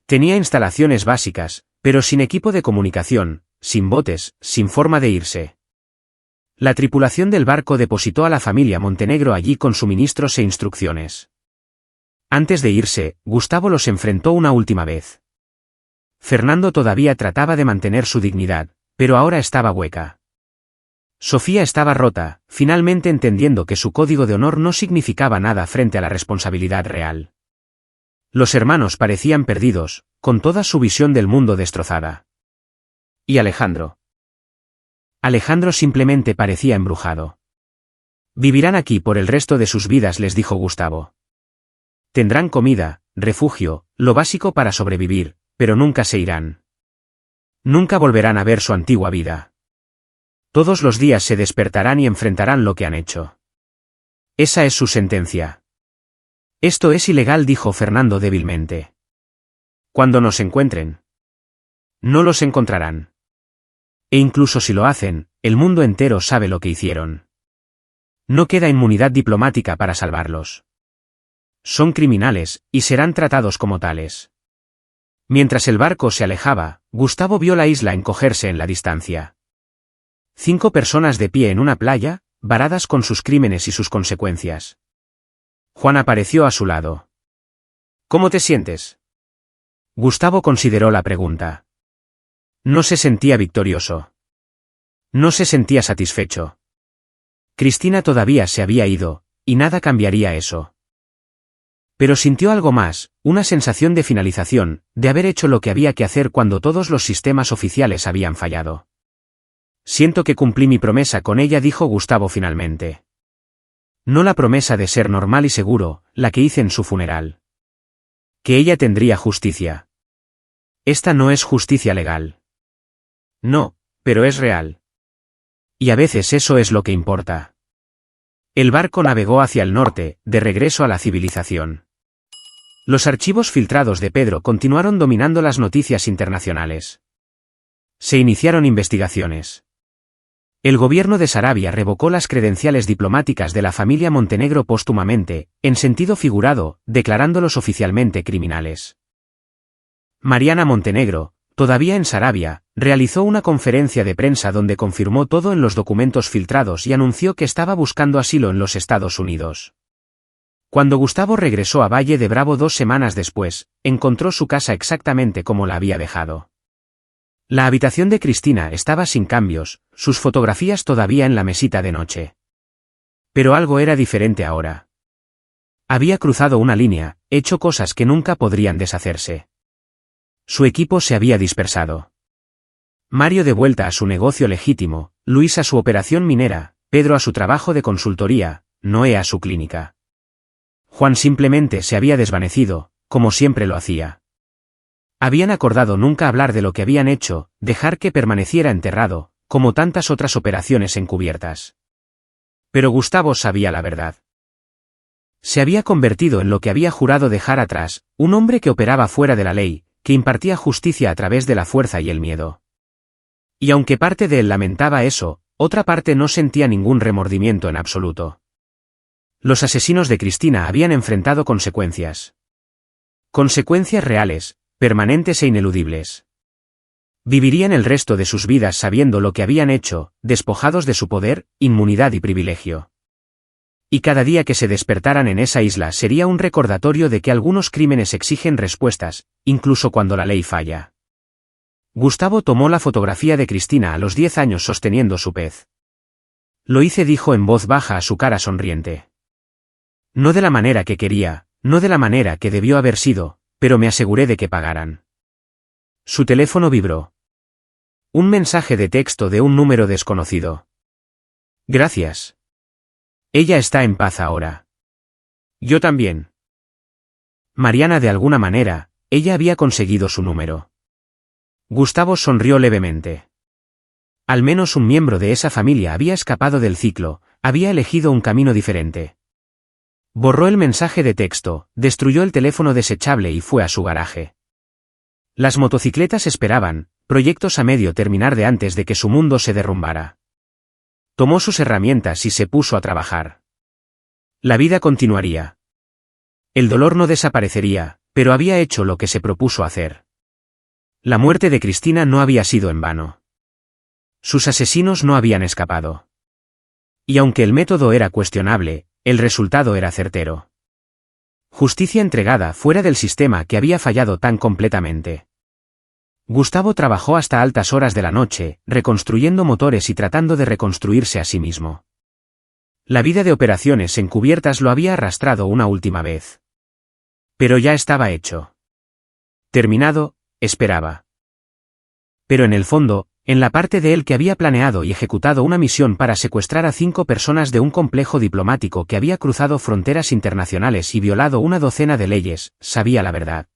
[SPEAKER 1] Tenía instalaciones básicas, pero sin equipo de comunicación, sin botes, sin forma de irse. La tripulación del barco depositó a la familia Montenegro allí con suministros e instrucciones. Antes de irse, Gustavo los enfrentó una última vez. Fernando todavía trataba de mantener su dignidad, pero ahora estaba hueca. Sofía estaba rota, finalmente entendiendo que su código de honor no significaba nada frente a la responsabilidad real. Los hermanos parecían perdidos, con toda su visión del mundo destrozada. ¿Y Alejandro? Alejandro simplemente parecía embrujado. Vivirán aquí por el resto de sus vidas, les dijo Gustavo. Tendrán comida, refugio, lo básico para sobrevivir, pero nunca se irán. Nunca volverán a ver su antigua vida. Todos los días se despertarán y enfrentarán lo que han hecho. Esa es su sentencia. Esto es ilegal, dijo Fernando débilmente. Cuando nos encuentren. No los encontrarán. E incluso si lo hacen, el mundo entero sabe lo que hicieron. No queda inmunidad diplomática para salvarlos. Son criminales, y serán tratados como tales. Mientras el barco se alejaba, Gustavo vio la isla encogerse en la distancia. 5 personas de pie en una playa, varadas con sus crímenes y sus consecuencias. Juan apareció a su lado. ¿Cómo te sientes? Gustavo consideró la pregunta. No se sentía victorioso. No se sentía satisfecho. Cristina todavía se había ido, y nada cambiaría eso. Pero sintió algo más, una sensación de finalización, de haber hecho lo que había que hacer cuando todos los sistemas oficiales habían fallado. Siento que cumplí mi promesa con ella, dijo Gustavo finalmente. No la promesa de ser normal y seguro, la que hice en su funeral. Que ella tendría justicia. Esta no es justicia legal. No, pero es real. Y a veces eso es lo que importa. El barco navegó hacia el norte, de regreso a la civilización. Los archivos filtrados de Pedro continuaron dominando las noticias internacionales. Se iniciaron investigaciones. El gobierno de Sarabia revocó las credenciales diplomáticas de la familia Montenegro póstumamente, en sentido figurado, declarándolos oficialmente criminales. Mariana Montenegro, todavía en Sarabia, realizó una conferencia de prensa donde confirmó todo en los documentos filtrados y anunció que estaba buscando asilo en los Estados Unidos. Cuando Gustavo regresó a Valle de Bravo 2 semanas después, encontró su casa exactamente como la había dejado. La habitación de Cristina estaba sin cambios, sus fotografías todavía en la mesita de noche. Pero algo era diferente ahora. Había cruzado una línea, hecho cosas que nunca podrían deshacerse. Su equipo se había dispersado. Mario de vuelta a su negocio legítimo, Luis a su operación minera, Pedro a su trabajo de consultoría, Noé a su clínica. Juan simplemente se había desvanecido, como siempre lo hacía. Habían acordado nunca hablar de lo que habían hecho, dejar que permaneciera enterrado, como tantas otras operaciones encubiertas. Pero Gustavo sabía la verdad. Se había convertido en lo que había jurado dejar atrás, un hombre que operaba fuera de la ley, que impartía justicia a través de la fuerza y el miedo. Y aunque parte de él lamentaba eso, otra parte no sentía ningún remordimiento en absoluto. Los asesinos de Cristina habían enfrentado consecuencias. Consecuencias reales, permanentes e ineludibles. Vivirían el resto de sus vidas sabiendo lo que habían hecho, despojados de su poder, inmunidad y privilegio. Y cada día que se despertaran en esa isla sería un recordatorio de que algunos crímenes exigen respuestas, incluso cuando la ley falla. Gustavo tomó la fotografía de Cristina a los 10 años sosteniendo su pez. Lo hice, dijo en voz baja a su cara sonriente. No de la manera que quería, no de la manera que debió haber sido, pero me aseguré de que pagaran. Su teléfono vibró. Un mensaje de texto de un número desconocido. Gracias. Ella está en paz ahora. Yo también. Mariana, de alguna manera, ella había conseguido su número. Gustavo sonrió levemente. Al menos un miembro de esa familia había escapado del ciclo, había elegido un camino diferente. Borró el mensaje de texto, destruyó el teléfono desechable y fue a su garaje. Las motocicletas esperaban, proyectos a medio terminar de antes de que su mundo se derrumbara. Tomó sus herramientas y se puso a trabajar. La vida continuaría. El dolor no desaparecería, pero había hecho lo que se propuso hacer. La muerte de Cristina no había sido en vano. Sus asesinos no habían escapado. Y aunque el método era cuestionable, el resultado era certero. Justicia entregada fuera del sistema que había fallado tan completamente. Gustavo trabajó hasta altas horas de la noche, reconstruyendo motores y tratando de reconstruirse a sí mismo. La vida de operaciones encubiertas lo había arrastrado una última vez. Pero ya estaba hecho. Terminado, esperaba. Pero en el fondo, en la parte de él que había planeado y ejecutado una misión para secuestrar a 5 personas de un complejo diplomático que había cruzado fronteras internacionales y violado una docena de leyes, sabía la verdad.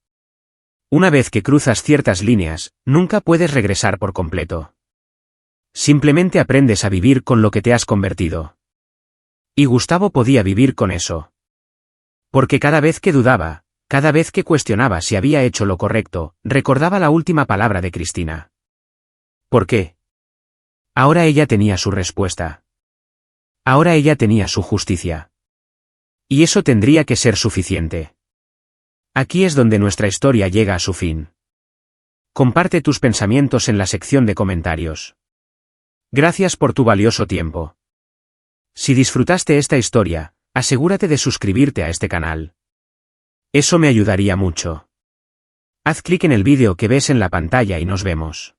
[SPEAKER 1] Una vez que cruzas ciertas líneas, nunca puedes regresar por completo. Simplemente aprendes a vivir con lo que te has convertido. Y Gustavo podía vivir con eso. Porque cada vez que dudaba, cada vez que cuestionaba si había hecho lo correcto, recordaba la última palabra de Cristina. ¿Por qué? Ahora ella tenía su respuesta. Ahora ella tenía su justicia. Y eso tendría que ser suficiente. Aquí es donde nuestra historia llega a su fin. Comparte tus pensamientos en la sección de comentarios. Gracias por tu valioso tiempo. Si disfrutaste esta historia, asegúrate de suscribirte a este canal. Eso me ayudaría mucho. Haz clic en el vídeo que ves en la pantalla y nos vemos.